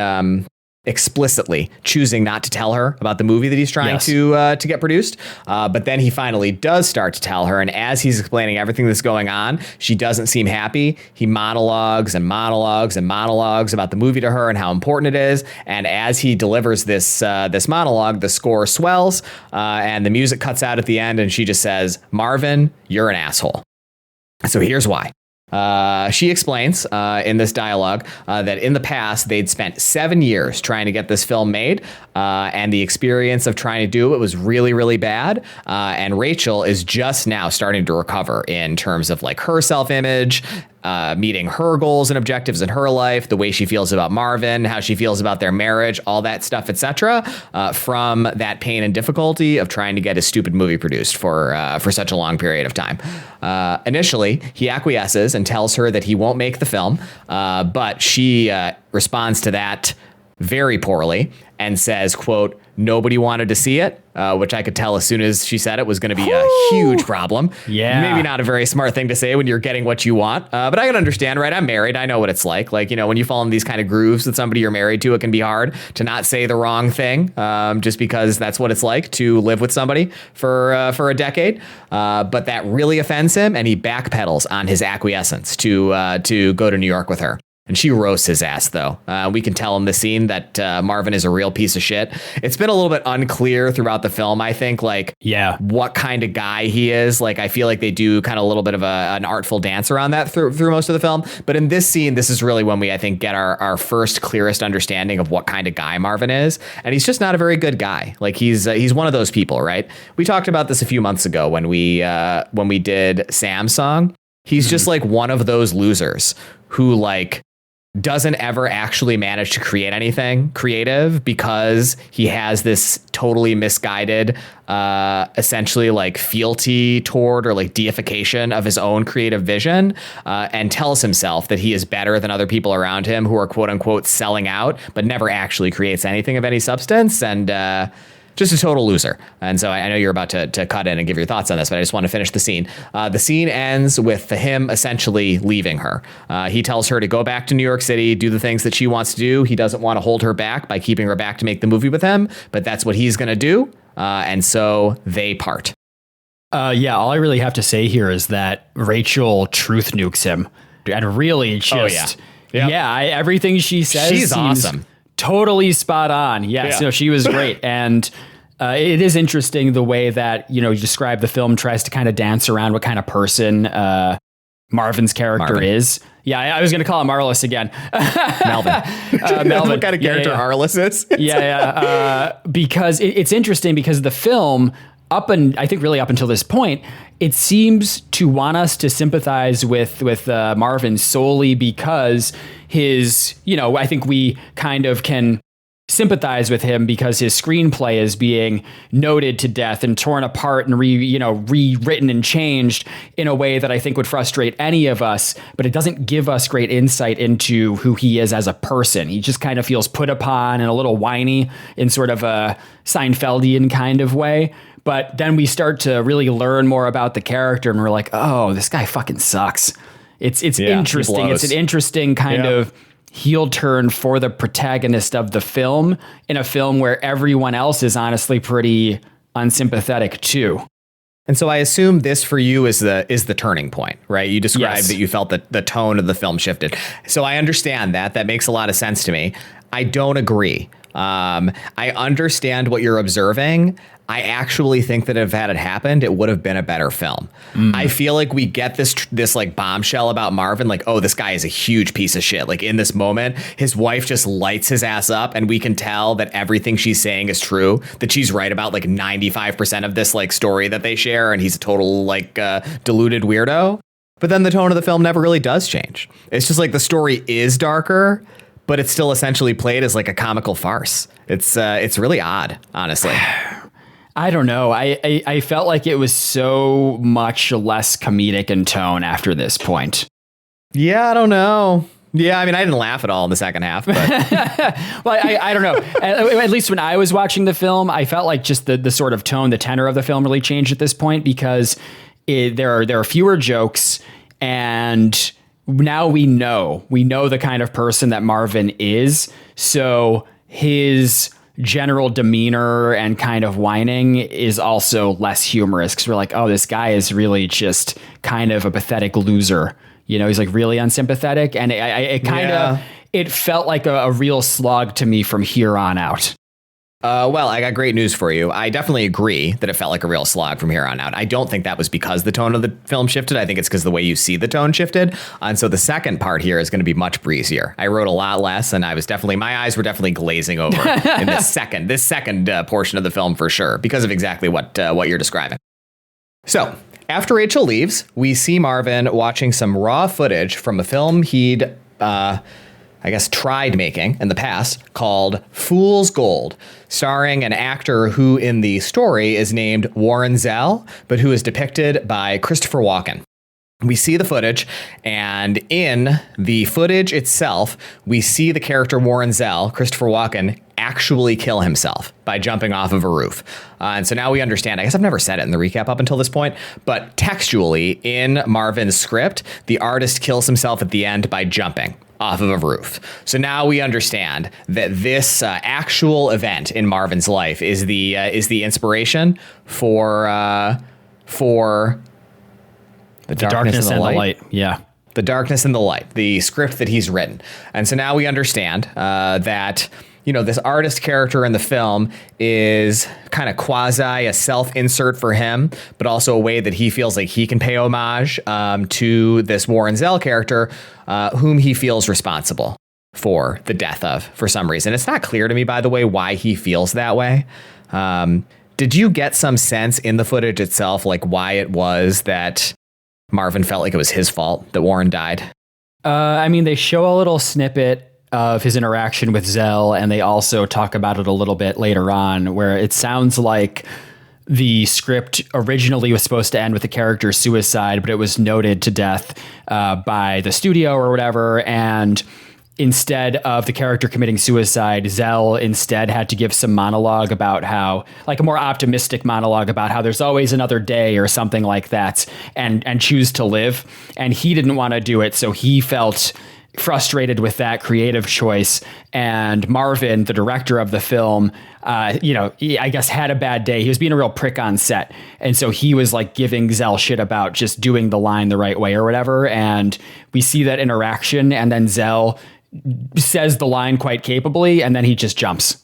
explicitly choosing not to tell her about the movie that he's trying to get produced. But then he finally does start to tell her. And as he's explaining everything that's going on, she doesn't seem happy. He monologues and monologues and monologues about the movie to her and how important it is. And as he delivers this monologue, the score swells and the music cuts out at the end. And she just says, "Marvin, you're an asshole." So here's why. She explains in this dialogue that in the past they'd spent 7 years trying to get this film made, and the experience of trying to do it was really, really bad. And Rachel is just now starting to recover in terms of like her self-image, meeting her goals and objectives in her life, the way she feels about Marvin, how she feels about their marriage, all that stuff, etc. From that pain and difficulty of trying to get a stupid movie produced for such a long period of time. Initially, he acquiesces and tells her that he won't make the film, but she responds to that very poorly and says, quote, "Nobody wanted to see it," which I could tell as soon as she said it was going to be a huge problem. Yeah. Maybe not a very smart thing to say when you're getting what you want. But I can understand, right? I'm married. I know what it's like. Like, you know, when you fall in these kind of grooves with somebody you're married to, it can be hard to not say the wrong thing just because that's what it's like to live with somebody for a decade. But that really offends him, and he backpedals on his acquiescence to go to New York with her. And she roasts his ass, though. We can tell in the scene that Marvin is a real piece of shit. It's been a little bit unclear throughout the film, I think, like what kind of guy he is. Like, I feel like they do kind of a little bit of an artful dance around that through most of the film. But in this scene, this is really when we, I think, get our first clearest understanding of what kind of guy Marvin is. And he's just not a very good guy. Like, he's one of those people, right? We talked about this a few months ago when we did Sam's song. He's just like one of those losers who like doesn't ever actually manage to create anything creative because he has this totally misguided, essentially like fealty toward or like deification of his own creative vision, and tells himself that he is better than other people around him who are quote unquote selling out, but never actually creates anything of any substance. And, just a total loser. And so I know you're about to cut in and give your thoughts on this, but I just want to finish the scene. The scene ends with him essentially leaving her. He tells her to go back to New York City, do the things that she wants to do. He doesn't want to hold her back by keeping her back to make the movie with him, but that's what he's going to do. And so they part. Yeah, all I really have to say here is that Rachel truth nukes him. And really just, everything she says she's seems awesome. Totally spot on. Yes, no, she was great. And it is interesting the way that, you describe the film tries to kind of dance around what kind of person Marvin's character is. Yeah, I was going to call him Arliss again. Melvin. What kind of character Arliss is? Because it's interesting because the film, up until this point, it seems to want us to sympathize with Marvin solely because his, I think we kind of can sympathize with him because his screenplay is being noted to death and torn apart and rewritten and changed in a way that I think would frustrate any of us, but it doesn't give us great insight into who he is as a person. He just kind of feels put upon and a little whiny in sort of a Seinfeldian kind of way. But then we start to really learn more about the character and we're like, oh, this guy fucking sucks. It's interesting. It's an interesting kind of heel turn for the protagonist of the film in a film where everyone else is honestly pretty unsympathetic too. And so I assume this for you is the turning point, right? You described that you felt that the tone of the film shifted. So I understand that. That makes a lot of sense to me. I don't agree. I understand what you're observing. I actually think that if that had happened, it would have been a better film. I feel like we get this like bombshell about Marvin, like, oh, this guy is a huge piece of shit. Like in this moment, his wife just lights his ass up and we can tell that everything she's saying is true, that she's right about like 95% of this like story that they share. And he's a total like deluded weirdo. But then the tone of the film never really does change. It's just like the story is darker, but it's still essentially played as like a comical farce. It's really odd, honestly. I don't know. I felt like it was so much less comedic in tone after this point. Yeah, I don't know. Yeah, I mean, I didn't laugh at all in the second half. But. Well, I don't know. At least when I was watching the film, I felt like just the sort of tone, the tenor of the film really changed at this point because there are fewer jokes, and now we know the kind of person that Marvin is. So his general demeanor and kind of whining is also less humorous because we're like, oh, this guy is really just kind of a pathetic loser. You know, he's like really unsympathetic. And it felt like a real slog to me from here on out. Well, I got great news for you. I definitely agree that it felt like a real slog from here on out. I don't think that was because the tone of the film shifted. I think it's because the way you see the tone shifted. And so the second part here is going to be much breezier. I wrote a lot less, and my eyes were definitely glazing over in this second portion of the film for sure, because of exactly what you're describing. So after Rachel leaves, we see Marvin watching some raw footage from a film he'd tried making in the past called Fool's Gold, starring an actor who in the story is named Warren Zell, but who is depicted by Christopher Walken. We see the footage, and in the footage itself, we see the character Warren Zell, Christopher Walken, actually kill himself by jumping off of a roof. And so now we understand, I guess I've never said it in the recap up until this point, but textually in Marvin's script, the artist kills himself at the end by jumping off of a roof. So now we understand that this actual event in Marvin's life is the inspiration for the darkness and the light. Yeah. The Darkness and the Light, the script that he's written. And so now we understand that, you know, this artist character in the film is kind of quasi a self-insert for him, but also a way that he feels like he can pay homage to this Warren Zell character, whom he feels responsible for the death of for some reason. It's not clear to me, by the way, why he feels that way. Did you get some sense in the footage itself, like why it was that Marvin felt like it was his fault that Warren died? I mean, they show a little snippet of his interaction with Zell, and they also talk about it a little bit later on, where it sounds like the script originally was supposed to end with the character's suicide, but it was noted to death by the studio or whatever, and instead of the character committing suicide, Zell instead had to give some monologue about how, like a more optimistic monologue about how there's always another day or something like that, and choose to live. And he didn't want to do it, so he felt frustrated with that creative choice. And Marvin, the director of the film, he, I guess, had a bad day. He was being a real prick on set. And so he was like giving Zell shit about just doing the line the right way or whatever. And we see that interaction, and then Zell says the line quite capably, and then he just jumps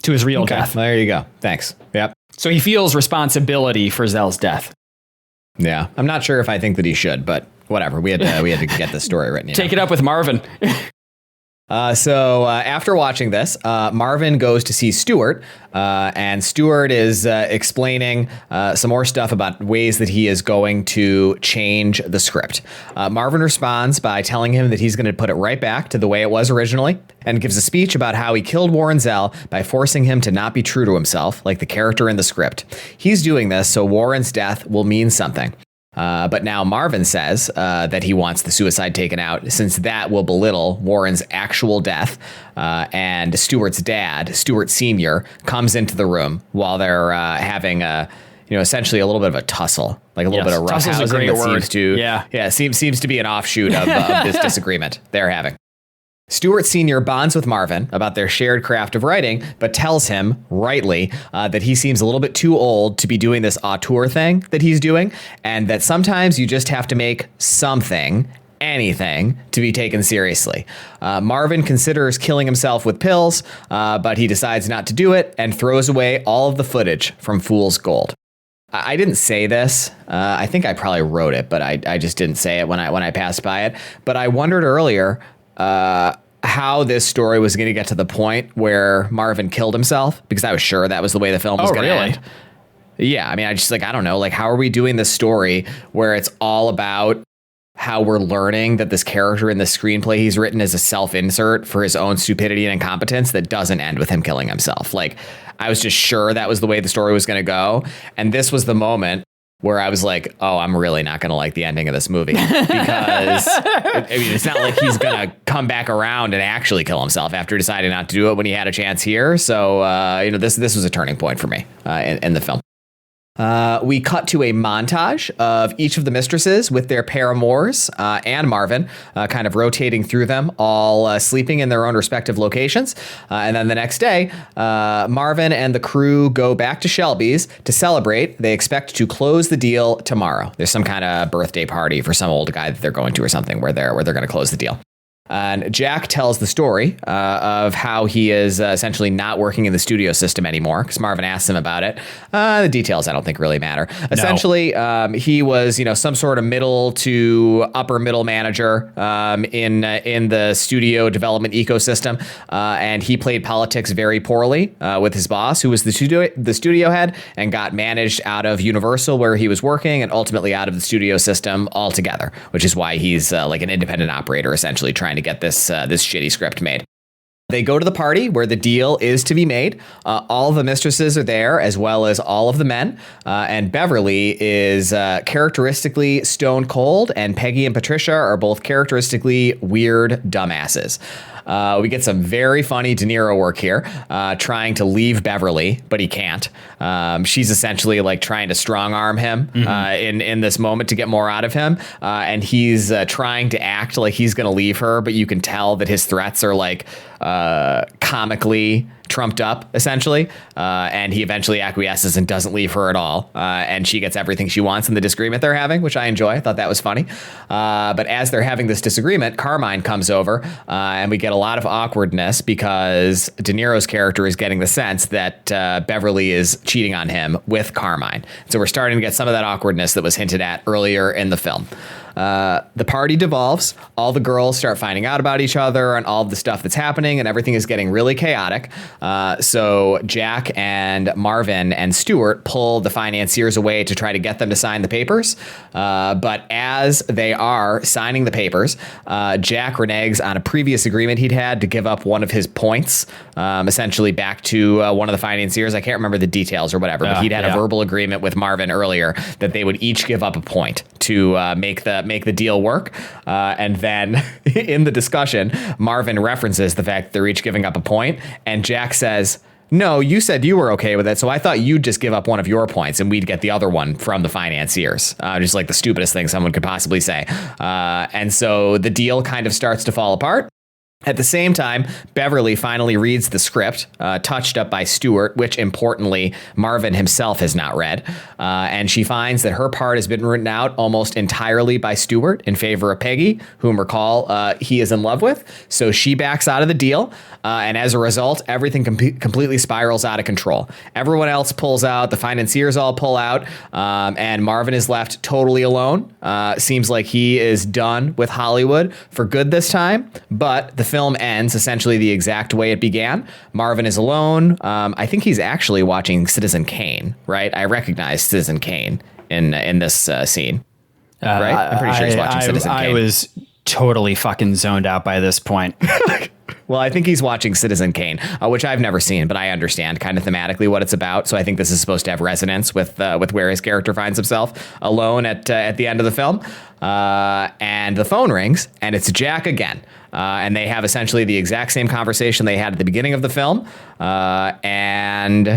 to his real death. There you go. Thanks. Yep. So he feels responsibility for Zell's death. Yeah. I'm not sure if I think that he should, but whatever. We had to get the story written. Take it up with Marvin. So after watching this, Marvin goes to see Stuart, and Stuart is explaining some more stuff about ways that he is going to change the script. Marvin responds by telling him that he's going to put it right back to the way it was originally, and gives a speech about how he killed Warren Zell by forcing him to not be true to himself, like the character in the script. He's doing this so Warren's death will mean something. But now Marvin says that he wants the suicide taken out, since that will belittle Warren's actual death. And Stuart's dad, Stuart Sr., comes into the room while they're having essentially a little bit of a tussle, like a little bit of roughhousing. Tussle's a great word. Seems to be an offshoot of this disagreement they're having. Stuart Sr. bonds with Marvin about their shared craft of writing, but tells him, rightly, that he seems a little bit too old to be doing this auteur thing that he's doing, and that sometimes you just have to make anything, to be taken seriously. Marvin considers killing himself with pills, but he decides not to do it and throws away all of the footage from Fool's Gold. I didn't say this. I think I probably wrote it, but I just didn't say it when I passed by it. But I wondered earlier how this story was going to get to the point where Marvin killed himself, because I was sure that was the way the film was going to end. Yeah, I mean, I don't know, like, how are we doing this story where it's all about how we're learning that this character in the screenplay he's written is a self-insert for his own stupidity and incompetence that doesn't end with him killing himself? Like, I was just sure that was the way the story was going to go. And this was the moment where I was like, oh, I'm really not going to like the ending of this movie, because it's not like he's going to come back around and actually kill himself after deciding not to do it when he had a chance here. So, this was a turning point for me in the film. We cut to a montage of each of the mistresses with their paramours and Marvin, kind of rotating through them, all sleeping in their own respective locations. And then the next day, Marvin and the crew go back to Shelby's to celebrate. They expect to close the deal tomorrow. There's some kind of birthday party for some old guy that they're going to or something where they're going to close the deal. And Jack tells the story of how he is essentially not working in the studio system anymore, because Marvin asks him about it. The details I don't think really matter. Essentially, he was, some sort of middle to upper middle manager in the studio development ecosystem, and he played politics very poorly with his boss, who was the studio head, and got managed out of Universal, where he was working, and ultimately out of the studio system altogether, which is why he's like an independent operator, essentially trying to get this shitty script made. They go to the party where the deal is to be made. All the mistresses are there, as well as all of the men. And Beverly is characteristically stone cold, and Peggy and Patricia are both characteristically weird dumbasses. We get some very funny De Niro work here, trying to leave Beverly, but he can't. She's essentially like trying to strong arm him in this moment to get more out of him. And he's trying to act like he's going to leave her, but you can tell that his threats are like comically trumped up, essentially. And he eventually acquiesces and doesn't leave her at all. And she gets everything she wants in the disagreement they're having, which I enjoy. I thought that was funny. But as they're having this disagreement, Carmine comes over, and we get a lot of awkwardness because De Niro's character is getting the sense that Beverly is cheating on him with Carmine. So we're starting to get some of that awkwardness that was hinted at earlier in the film. The party devolves. All the girls start finding out about each other and all the stuff that's happening, and everything is getting really chaotic. So Jack and Marvin and Stuart pull the financiers away to try to get them to sign the papers. But as they are signing the papers, Jack reneges on a previous agreement he'd had to give up one of his points, essentially back to one of the financiers. I can't remember the details or whatever, but he'd had a verbal agreement with Marvin earlier that they would each give up a point to make the deal work. And then in the discussion, Marvin references the fact that they're each giving up a point, and Jack says, no, you said you were okay with it, so I thought you'd just give up one of your points and we'd get the other one from the financiers. Just like the stupidest thing someone could possibly say. And so the deal kind of starts to fall apart. At the same time, Beverly finally reads the script, touched up by Stuart, which importantly, Marvin himself has not read. And she finds that her part has been written out almost entirely by Stuart in favor of Peggy, whom recall he is in love with. So she backs out of the deal. And as a result, everything completely spirals out of control. Everyone else pulls out. The financiers all pull out. And Marvin is left totally alone. Seems like he is done with Hollywood for good this time. But the film ends essentially the exact way it began. Marvin is alone. I think he's actually watching Citizen Kane, right? I recognize Citizen Kane in this scene, right? I'm pretty sure he's watching Citizen Kane. I was totally fucking zoned out by this point. Well, I think he's watching Citizen Kane, which I've never seen, but I understand kind of thematically what it's about. So I think this is supposed to have resonance with where his character finds himself alone at the end of the film. And the phone rings, and it's Jack again. And they have essentially the exact same conversation they had at the beginning of the film, and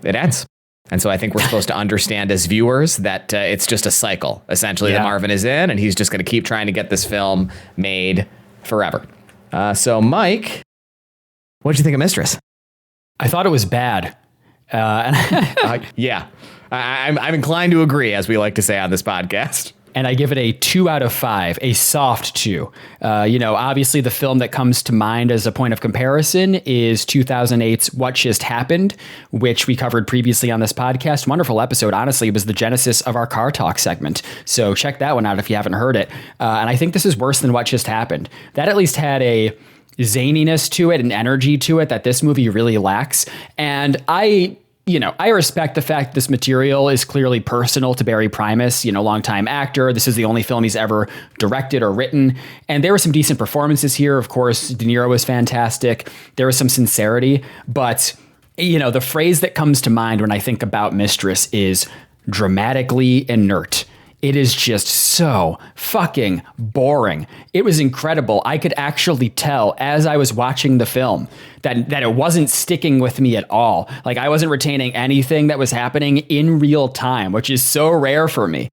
it ends. And so I think we're supposed to understand as viewers that it's just a cycle, essentially, that Marvin is in, and he's just going to keep trying to get this film made forever. So, Mike, what did you think of Mistress? I thought it was bad. Yeah, I'm inclined to agree, as we like to say on this podcast. And I give it a 2 out of 5, a soft 2. Obviously the film that comes to mind as a point of comparison is 2008's What Just Happened, which we covered previously on this podcast. Wonderful episode. Honestly, it was the genesis of our Car Talk segment. So check that one out if you haven't heard it. And I think this is worse than What Just Happened. That at least had a zaniness to it and energy to it that this movie really lacks. And I respect the fact this material is clearly personal to Barry Primus, longtime actor. This is the only film he's ever directed or written. And there were some decent performances here. Of course, De Niro was fantastic. There was some sincerity. But, the phrase that comes to mind when I think about Mistress is dramatically inert. It is just so fucking boring. It was incredible. I could actually tell as I was watching the film that it wasn't sticking with me at all. Like I wasn't retaining anything that was happening in real time, which is so rare for me.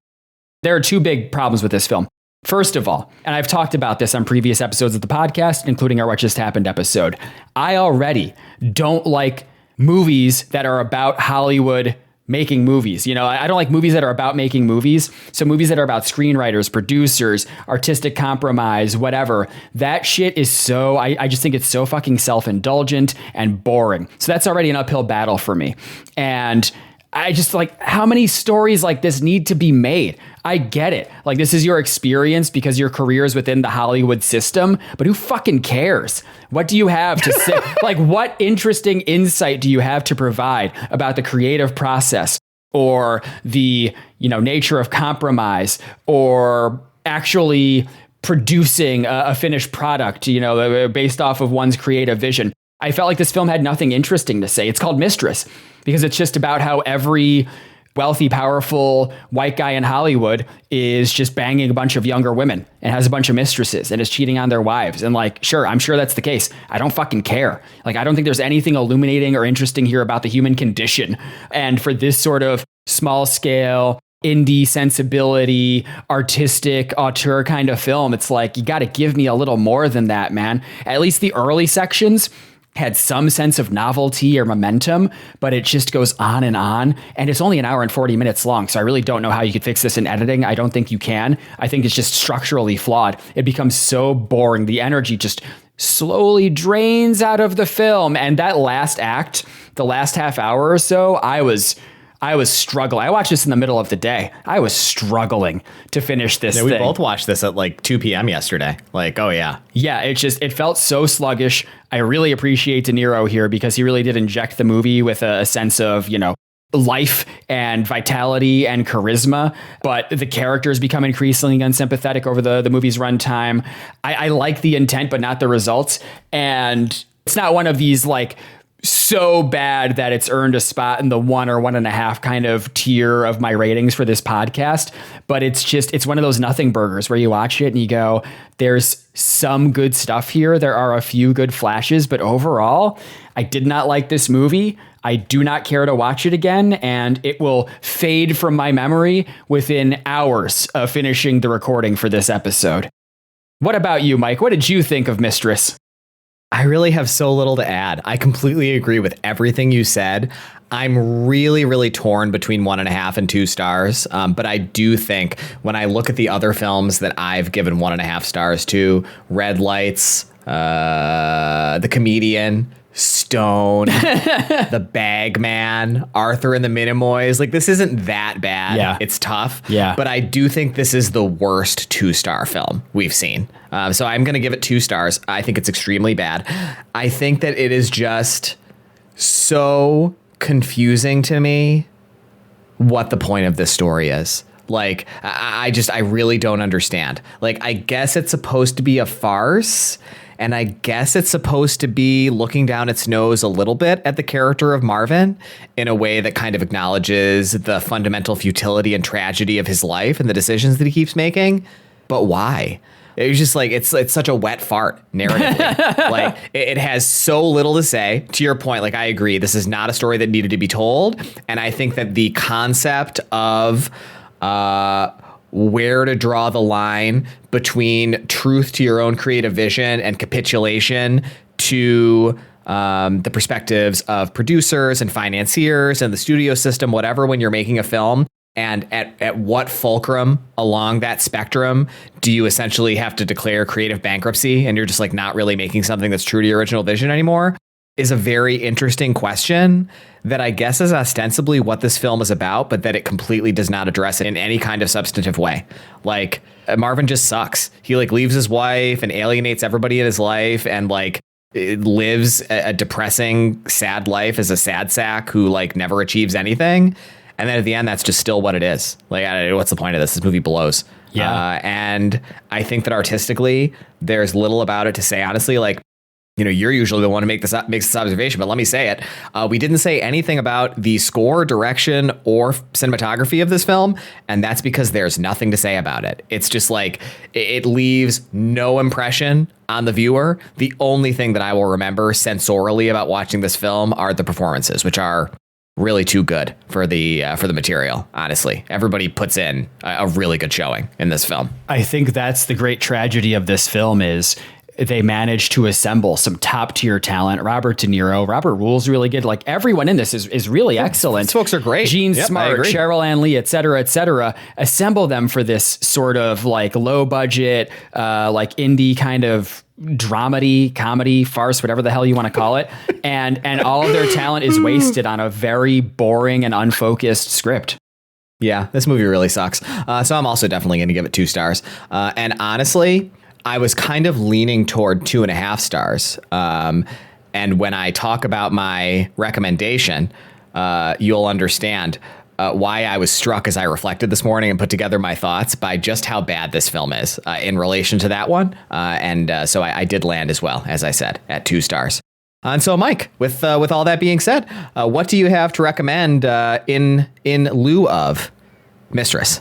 There are 2 big problems with this film. First of all, and I've talked about this on previous episodes of the podcast, including our What Just Happened episode, I already don't like movies that are about Hollywood making movies. I don't like movies that are about making movies. So movies that are about screenwriters, producers, artistic compromise, whatever. That shit is so, I just think it's so fucking self-indulgent and boring. So that's already an uphill battle for me. And I just how many stories like this need to be made? I get it. Like this is your experience because your career is within the Hollywood system, but who fucking cares? What do you have to say? What interesting insight do you have to provide about the creative process or the, nature of compromise or actually producing a finished product, based off of one's creative vision? I felt like this film had nothing interesting to say. It's called Mistress because it's just about how every wealthy, powerful white guy in Hollywood is just banging a bunch of younger women and has a bunch of mistresses and is cheating on their wives. And sure, I'm sure that's the case. I don't fucking care. I don't think there's anything illuminating or interesting here about the human condition. And for this sort of small scale, indie sensibility, artistic auteur kind of film, it's you got to give me a little more than that, man. At least the early sections had some sense of novelty or momentum, but it just goes on. And it's only an hour and 40 minutes long. So I really don't know how you could fix this in editing. I don't think you can. I think it's just structurally flawed. It becomes so boring. The energy just slowly drains out of the film. And that last act, the last half hour or so, I was struggling. I watched this in the middle of the day. I was struggling to finish this thing. We both watched this at 2 p.m. yesterday. Oh, yeah. Yeah, it felt so sluggish. I really appreciate De Niro here because he really did inject the movie with a sense of, life and vitality and charisma. But the characters become increasingly unsympathetic over the movie's runtime. I like the intent, but not the results. And it's not one of these so bad that it's earned a spot in the 1 or 1.5 kind of tier of my ratings for this podcast. But it's one of those nothing burgers where you watch it and you go, there's some good stuff here. There are a few good flashes, but overall, I did not like this movie. I do not care to watch it again, and it will fade from my memory within hours of finishing the recording for this episode. What about you, Mike? What did you think of Mistress? I really have so little to add. I completely agree with everything you said. I'm really, really torn between 1.5 and 2 stars. But I do think when I look at the other films that I've given 1.5 stars to, Red Lights, The Comedian, Stone, the Bag Man, Arthur and the Minimoys. Like, this isn't that bad. Yeah. It's tough. Yeah. But I do think this is the worst 2-star film we've seen. So I'm going to give it 2 stars. I think it's extremely bad. I think that it is just so confusing to me what the point of this story is. Like, I really don't understand. Like, I guess it's supposed to be a farce, and I guess it's supposed to be looking down its nose a little bit at the character of Marvin in a way that kind of acknowledges the fundamental futility and tragedy of his life and the decisions that he keeps making. But why? It was just like, it's such a wet fart narratively. Like, it has so little to say. To your point, like, I agree, this is not a story that needed to be told. And I think that the concept of where to draw the line between truth to your own creative vision and capitulation to the perspectives of producers and financiers and the studio system, whatever, when you're making a film. And at what fulcrum along that spectrum do you essentially have to declare creative bankruptcy and you're just like not really making something that's true to your original vision anymore, is a very interesting question that I guess is ostensibly what this film is about, but that it completely does not address it in any kind of substantive way. Like, Marvin just sucks. He like leaves his wife and alienates everybody in his life and like lives a depressing, sad life as a sad sack who like never achieves anything. And then at the end, that's just still what it is. Like, what's the point of this? This movie blows. Yeah. And I think that artistically, there's little about it to say, honestly. Like, you know, you're usually the one who makes this observation, but let me say it. We didn't say anything about the score, direction, or cinematography of this film, and that's because there's nothing to say about it. It's just like, it leaves no impression on the viewer. The only thing that I will remember sensorially about watching this film are the performances, which are really too good for the material. Honestly, everybody puts in a really good showing in this film. I think that's the great tragedy of this film is they managed to assemble some top tier talent. Robert De Niro, Robert Rule's really good. Like, everyone in this is really excellent. These folks are great. Gene Yep, Smart, Cheryl Ann Lee, et cetera, et cetera. Assemble them for this sort of like low budget, like indie kind of dramedy, comedy, farce, whatever the hell you want to call it. And all of their talent is wasted on a very boring and unfocused script. Yeah, this movie really sucks. So I'm also definitely going to give it 2 stars. And honestly, I was kind of leaning toward 2.5 stars. And when I talk about my recommendation, you'll understand why I was struck as I reflected this morning and put together my thoughts by just how bad this film is in relation to that one. So I did land as well, as I said, at 2 stars. And so, Mike, with all that being said, what do you have to recommend in lieu of Mistress?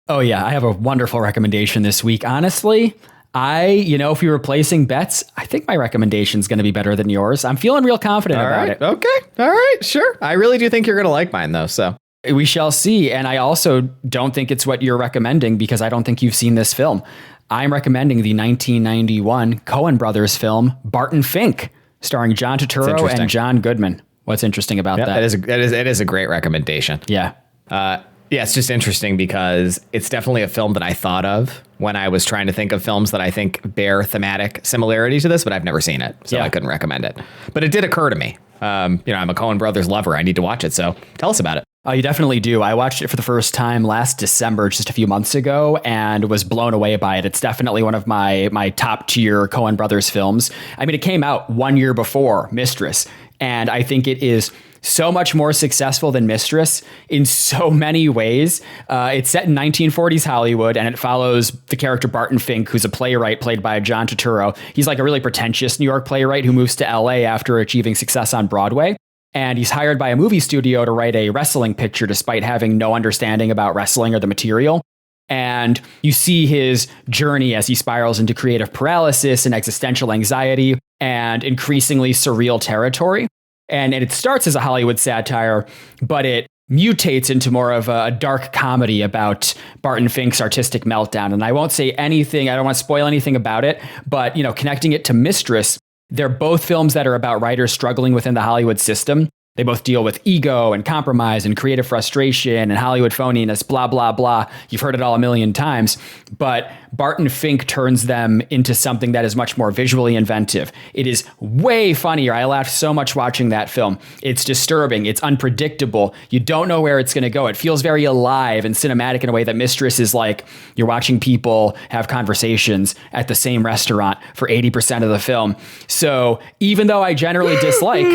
Oh, yeah, I have a wonderful recommendation this week. Honestly, if we were placing bets, I think my recommendation is going to be better than yours. I'm feeling real confident about it. Okay. All right. Sure. I really do think you're going to like mine, though. So we shall see. And I also don't think it's what you're recommending because I don't think you've seen this film. I'm recommending the 1991 Coen Brothers film, Barton Fink, starring John Turturro and John Goodman. What's interesting about that? It is a great recommendation. Yeah. Yeah, it's just interesting because it's definitely a film that I thought of when I was trying to think of films that I think bear thematic similarity to this, but I've never seen it, so I couldn't recommend it. But it did occur to me. I'm a Coen Brothers lover. I need to watch it, so tell us about it. Oh, you definitely do. I watched it for the first time last December, just a few months ago, and was blown away by it. It's definitely one of my top tier Coen Brothers films. I mean, it came out 1 year before Mistress, and I think it is so much more successful than Mistress in so many ways. It's set in 1940s Hollywood, and it follows the character Barton Fink, who's a playwright played by John Turturro. He's like a really pretentious New York playwright who moves to LA after achieving success on Broadway. And he's hired by a movie studio to write a wrestling picture despite having no understanding about wrestling or the material. And you see his journey as he spirals into creative paralysis and existential anxiety and increasingly surreal territory. And it starts as a Hollywood satire, but it mutates into more of a dark comedy about Barton Fink's artistic meltdown. And I won't say anything, I don't want to spoil anything about it, but connecting it to Mistress, they're both films that are about writers struggling within the Hollywood system. They both deal with ego and compromise and creative frustration and Hollywood phoniness, blah, blah, blah. You've heard it all a million times. But Barton Fink turns them into something that is much more visually inventive. It is way funnier. I laughed so much watching that film. It's disturbing. It's unpredictable. You don't know where it's going to go. It feels very alive and cinematic in a way that Mistress is like you're watching people have conversations at the same restaurant for 80% of the film. So even though I generally dislike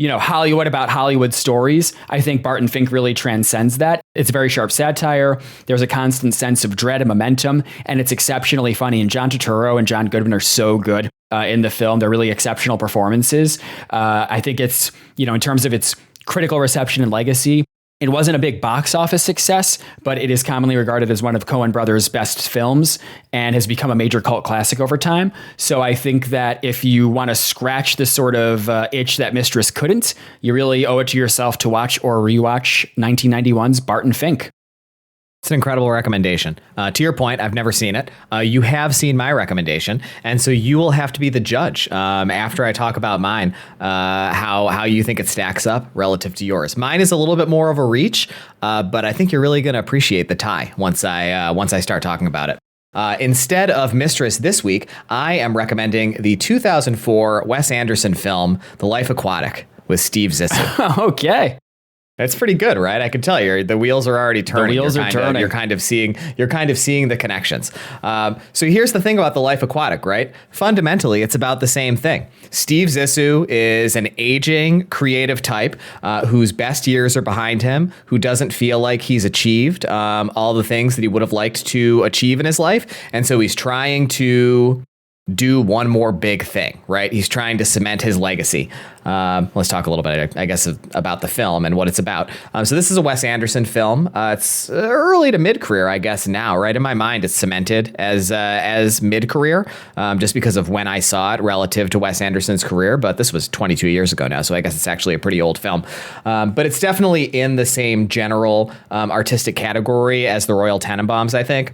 Hollywood about Hollywood stories, I think Barton Fink really transcends that. It's very sharp satire. There's a constant sense of dread and momentum, and it's exceptionally funny. And John Turturro and John Goodman are so good in the film. They're really exceptional performances. I think it's, in terms of its critical reception and legacy, it wasn't a big box office success, but it is commonly regarded as one of Coen Brothers' best films and has become a major cult classic over time. So I think that if you want to scratch the sort of itch that Mistress couldn't, you really owe it to yourself to watch or rewatch 1991's Barton Fink. It's an incredible recommendation. To your point, I've never seen it. You have seen my recommendation, and so you will have to be the judge after I talk about mine, how you think it stacks up relative to yours. Mine is a little bit more of a reach, but I think you're really going to appreciate the tie once I start talking about it. Instead of Mistress this week, I am recommending the 2004 Wes Anderson film, The Life Aquatic, with Steve Zissou. Okay. That's pretty good, right? I can tell you, the wheels are already turning. The wheels are turning. You're kind of seeing the connections. So here's the thing about The Life Aquatic, right? Fundamentally, it's about the same thing. Steve Zissou is an aging, creative type whose best years are behind him, who doesn't feel like he's achieved all the things that he would have liked to achieve in his life, and so he's trying to do one more big thing, right? He's trying to cement his legacy. Let's talk a little bit, I guess, about the film and what it's about. So this is a Wes Anderson film. It's early to mid-career, I guess, now, right? In my mind, it's cemented as mid-career just because of when I saw it relative to Wes Anderson's career. But this was 22 years ago now, so I guess it's actually a pretty old film. But it's definitely in the same general artistic category as The Royal Tenenbaums, I think.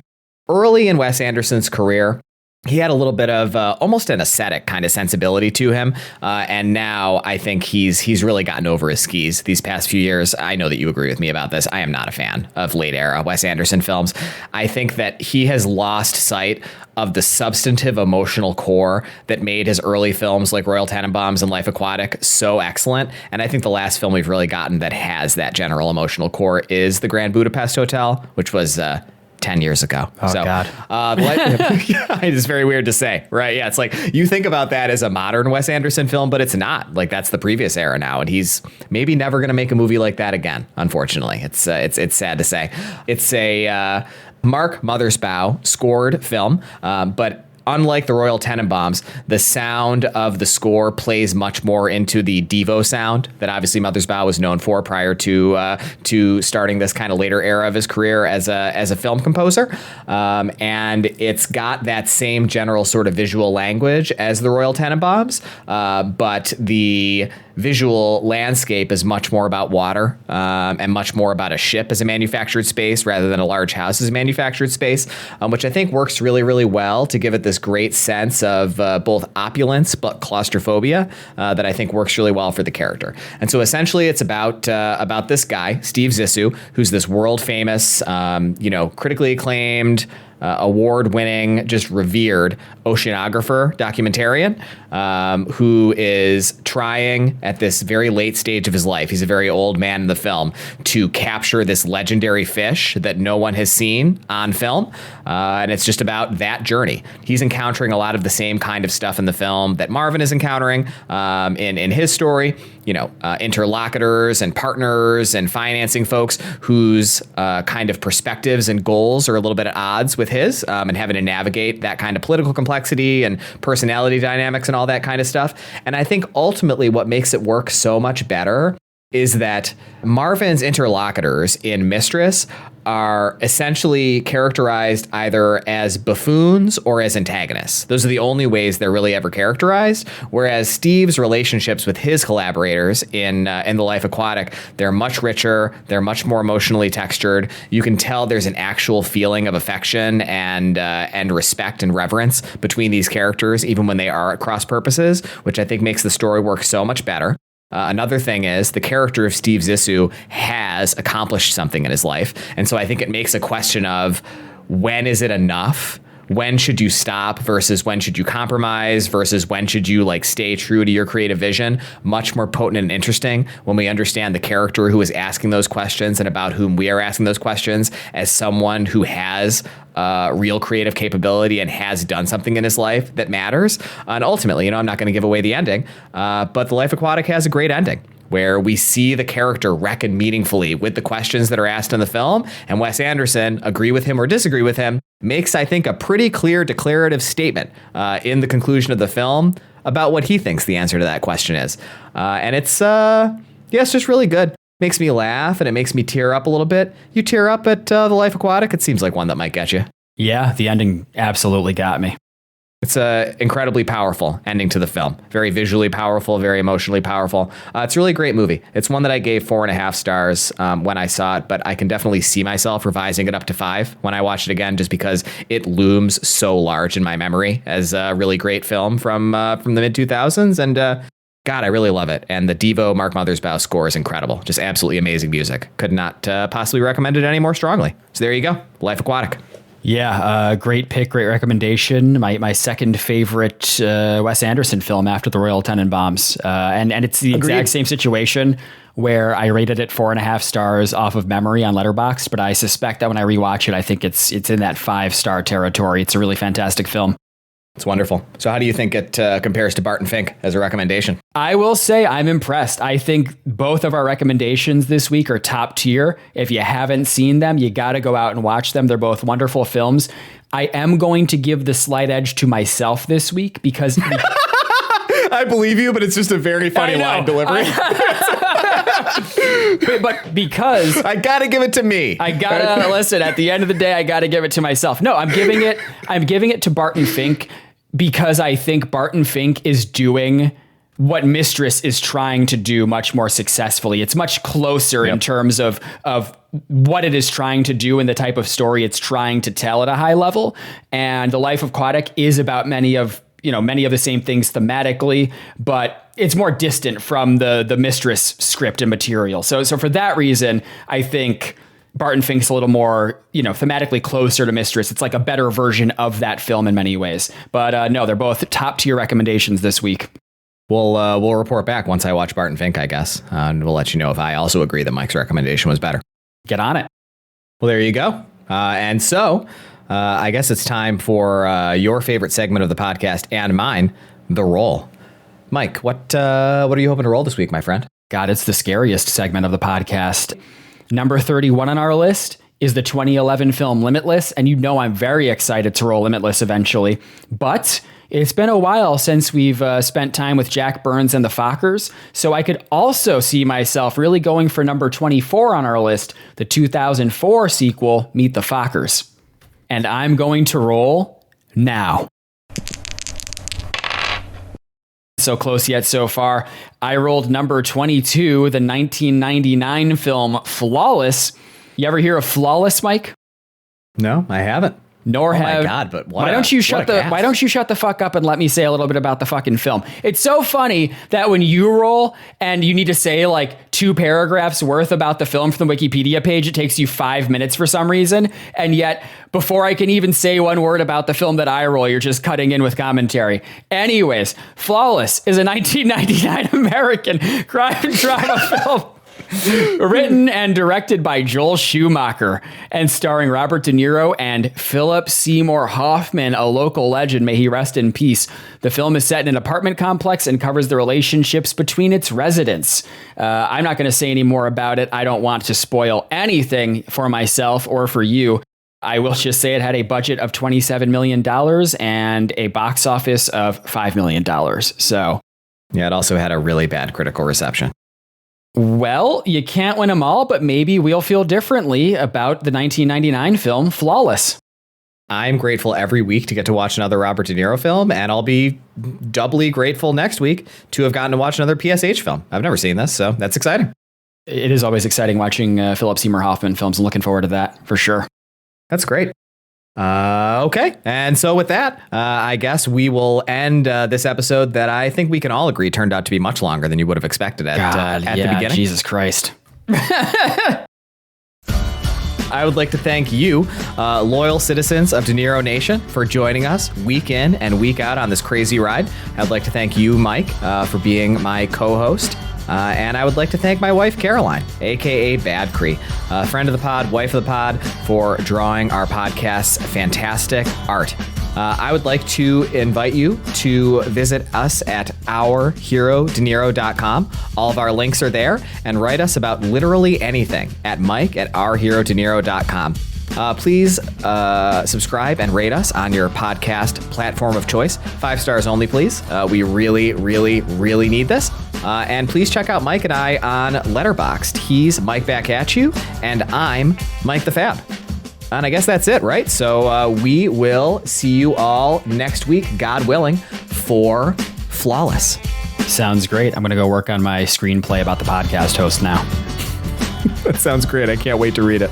Early in Wes Anderson's career, he had a little bit of almost an ascetic kind of sensibility to him. And now I think he's really gotten over his skis these past few years. I know that you agree with me about this. I am not a fan of late era Wes Anderson films. I think that he has lost sight of the substantive emotional core that made his early films like Royal Tenenbaums and Life Aquatic so excellent. And I think the last film we've really gotten that has that general emotional core is The Grand Budapest Hotel, which was 10 years ago. Oh, God. It's very weird to say, right? Yeah, it's like you think about that as a modern Wes Anderson film, but it's not. Like, that's the previous era now, and he's maybe never going to make a movie like that again, unfortunately. It's sad to say. It's a Mark Mothersbaugh scored film, but unlike the Royal Tenenbaums, the sound of the score plays much more into the Devo sound that obviously Mothersbaugh was known for prior to starting this kind of later era of his career as a film composer. And it's got that same general sort of visual language as the Royal Tenenbaums, but the visual landscape is much more about water and much more about a ship as a manufactured space rather than a large house as a manufactured space, which I think works really, really well to give it this great sense of both opulence but claustrophobia that I think works really well for the character. And so essentially it's about this guy, Steve Zissou, who's this world famous, critically acclaimed, award-winning, just revered oceanographer, documentarian, who is trying at this very late stage of his life, he's a very old man in the film, to capture this legendary fish that no one has seen on film. And it's just about that journey. He's encountering a lot of the same kind of stuff in the film that Marvin is encountering in his story. Interlocutors and partners and financing folks whose kind of perspectives and goals are a little bit at odds with his, and having to navigate that kind of political complexity and personality dynamics and all that kind of stuff. And I think ultimately what makes it work so much better is that Marvin's interlocutors in Mistress are essentially characterized either as buffoons or as antagonists. Those are the only ways they're really ever characterized. Whereas Steve's relationships with his collaborators in The Life Aquatic, they're much richer. They're much more emotionally textured. You can tell there's an actual feeling of affection and respect and reverence between these characters, even when they are at cross purposes, which I think makes the story work so much better. Another thing is the character of Steve Zissou has accomplished something in his life. And so I think it makes a question of when is it enough? When should you stop versus when should you compromise versus when should you like stay true to your creative vision? Much more potent and interesting when we understand the character who is asking those questions and about whom we are asking those questions as someone who has real creative capability and has done something in his life that matters. And ultimately, I'm not going to give away the ending, but The Life Aquatic has a great ending, where we see the character reckon meaningfully with the questions that are asked in the film. And Wes Anderson, agree with him or disagree with him, makes, I think, a pretty clear declarative statement in the conclusion of the film about what he thinks the answer to that question is. And it's just really good. Makes me laugh and it makes me tear up a little bit. You tear up at The Life Aquatic? It seems like one that might get you. Yeah, the ending absolutely got me. It's an incredibly powerful ending to the film. Very visually powerful, very emotionally powerful. It's a really great movie. It's one that I gave 4.5 stars when I saw it, but I can definitely see myself revising it up to 5 when I watch it again, just because it looms so large in my memory as a really great film from the mid-2000s. And God, I really love it. And the Devo Mark Mothersbaugh score is incredible. Just absolutely amazing music. Could not possibly recommend it any more strongly. So there you go. Life Aquatic. Yeah, great pick, great recommendation. My second favorite Wes Anderson film after The Royal Tenenbaums. And it's the exact same situation where I rated it 4.5 stars off of memory on Letterboxd, but I suspect that when I rewatch it, I think it's in that 5-star territory. It's a really fantastic film. It's wonderful. So how do you think it compares to Barton Fink as a recommendation? I will say I'm impressed. I think both of our recommendations this week are top tier. If you haven't seen them, you got to go out and watch them. They're both wonderful films. I am going to give the slight edge to myself this week because... I believe you, but it's just a very funny line delivery. But because I gotta give it to me. I gotta listen. At the end of the day, I gotta give it to myself. No, I'm giving it to Barton Fink because I think Barton Fink is doing what Mistress is trying to do much more successfully. It's much closer in terms of what it is trying to do and the type of story it's trying to tell at a high level. And The Life Aquatic is about many of the same things thematically, but it's more distant from the Mistress script and material. So for that reason, I think Barton Fink's a little more, thematically closer to Mistress. It's like a better version of that film in many ways. But no, they're both top tier recommendations this week. We'll report back once I watch Barton Fink, I guess. And we'll let you know if I also agree that Mike's recommendation was better. Get on it. Well, there you go. And so I guess it's time for your favorite segment of the podcast and mine, The Roll. Mike, what are you hoping to roll this week, my friend? God, it's the scariest segment of the podcast. Number 31 on our list is the 2011 film Limitless, and I'm very excited to roll Limitless eventually. But it's been a while since we've spent time with Jack Burns and the Fockers, so I could also see myself really going for number 24 on our list, the 2004 sequel, Meet the Fockers. And I'm going to roll now. So close yet so far. I rolled number 22, the 1999 film Flawless. You ever hear of Flawless, Mike? No, I haven't. Nor have. Oh my God! But why don't you shut the fuck up and let me say a little bit about the fucking film? It's so funny that when you roll and you need to say like 2 paragraphs worth about the film from the Wikipedia page, it takes you 5 minutes for some reason, and yet before I can even say one word about the film that I roll, you're just cutting in with commentary. Anyways, Flawless is a 1999 American crime drama film. Written and directed by Joel Schumacher and starring Robert De Niro and Philip Seymour Hoffman, a local legend, may he rest in peace. The film is set in an apartment complex and covers the relationships between its residents. I'm not going to say any more about it. I don't want to spoil anything for myself or for you. I will just say it had a budget of $27 million and a box office of $5 million. So, yeah, it also had a really bad critical reception. Well, you can't win them all, but maybe we'll feel differently about the 1999 film Flawless. I'm grateful every week to get to watch another Robert De Niro film, and I'll be doubly grateful next week to have gotten to watch another PSH film. I've never seen this, so that's exciting. It is always exciting watching Philip Seymour Hoffman films. I'm looking forward to that for sure. That's great. Okay. And so with that, I guess we will end this episode that I think we can all agree turned out to be much longer than you would have expected at the beginning. Jesus Christ. I would like to thank you, loyal citizens of De Niro Nation, for joining us week in and week out on this crazy ride. I'd like to thank you, Mike, for being my co-host. And I would like to thank my wife, Caroline, a.k.a. Bad Cree, friend of the pod, wife of the pod, for drawing our podcast's fantastic art. I would like to invite you to visit us at ourherodeniro.com. All of our links are there, and write us about literally anything at mike@ourherodeniro.com. Please subscribe and rate us on your podcast platform of choice. 5 stars only, please. We really, really, really need this. And please check out Mike and I on Letterboxd. He's Mike Back At You, and I'm Mike the Fab. And I guess that's it, right? So we will see you all next week, God willing, for Flawless. Sounds great. I'm going to go work on my screenplay about the podcast host now. That sounds great. I can't wait to read it.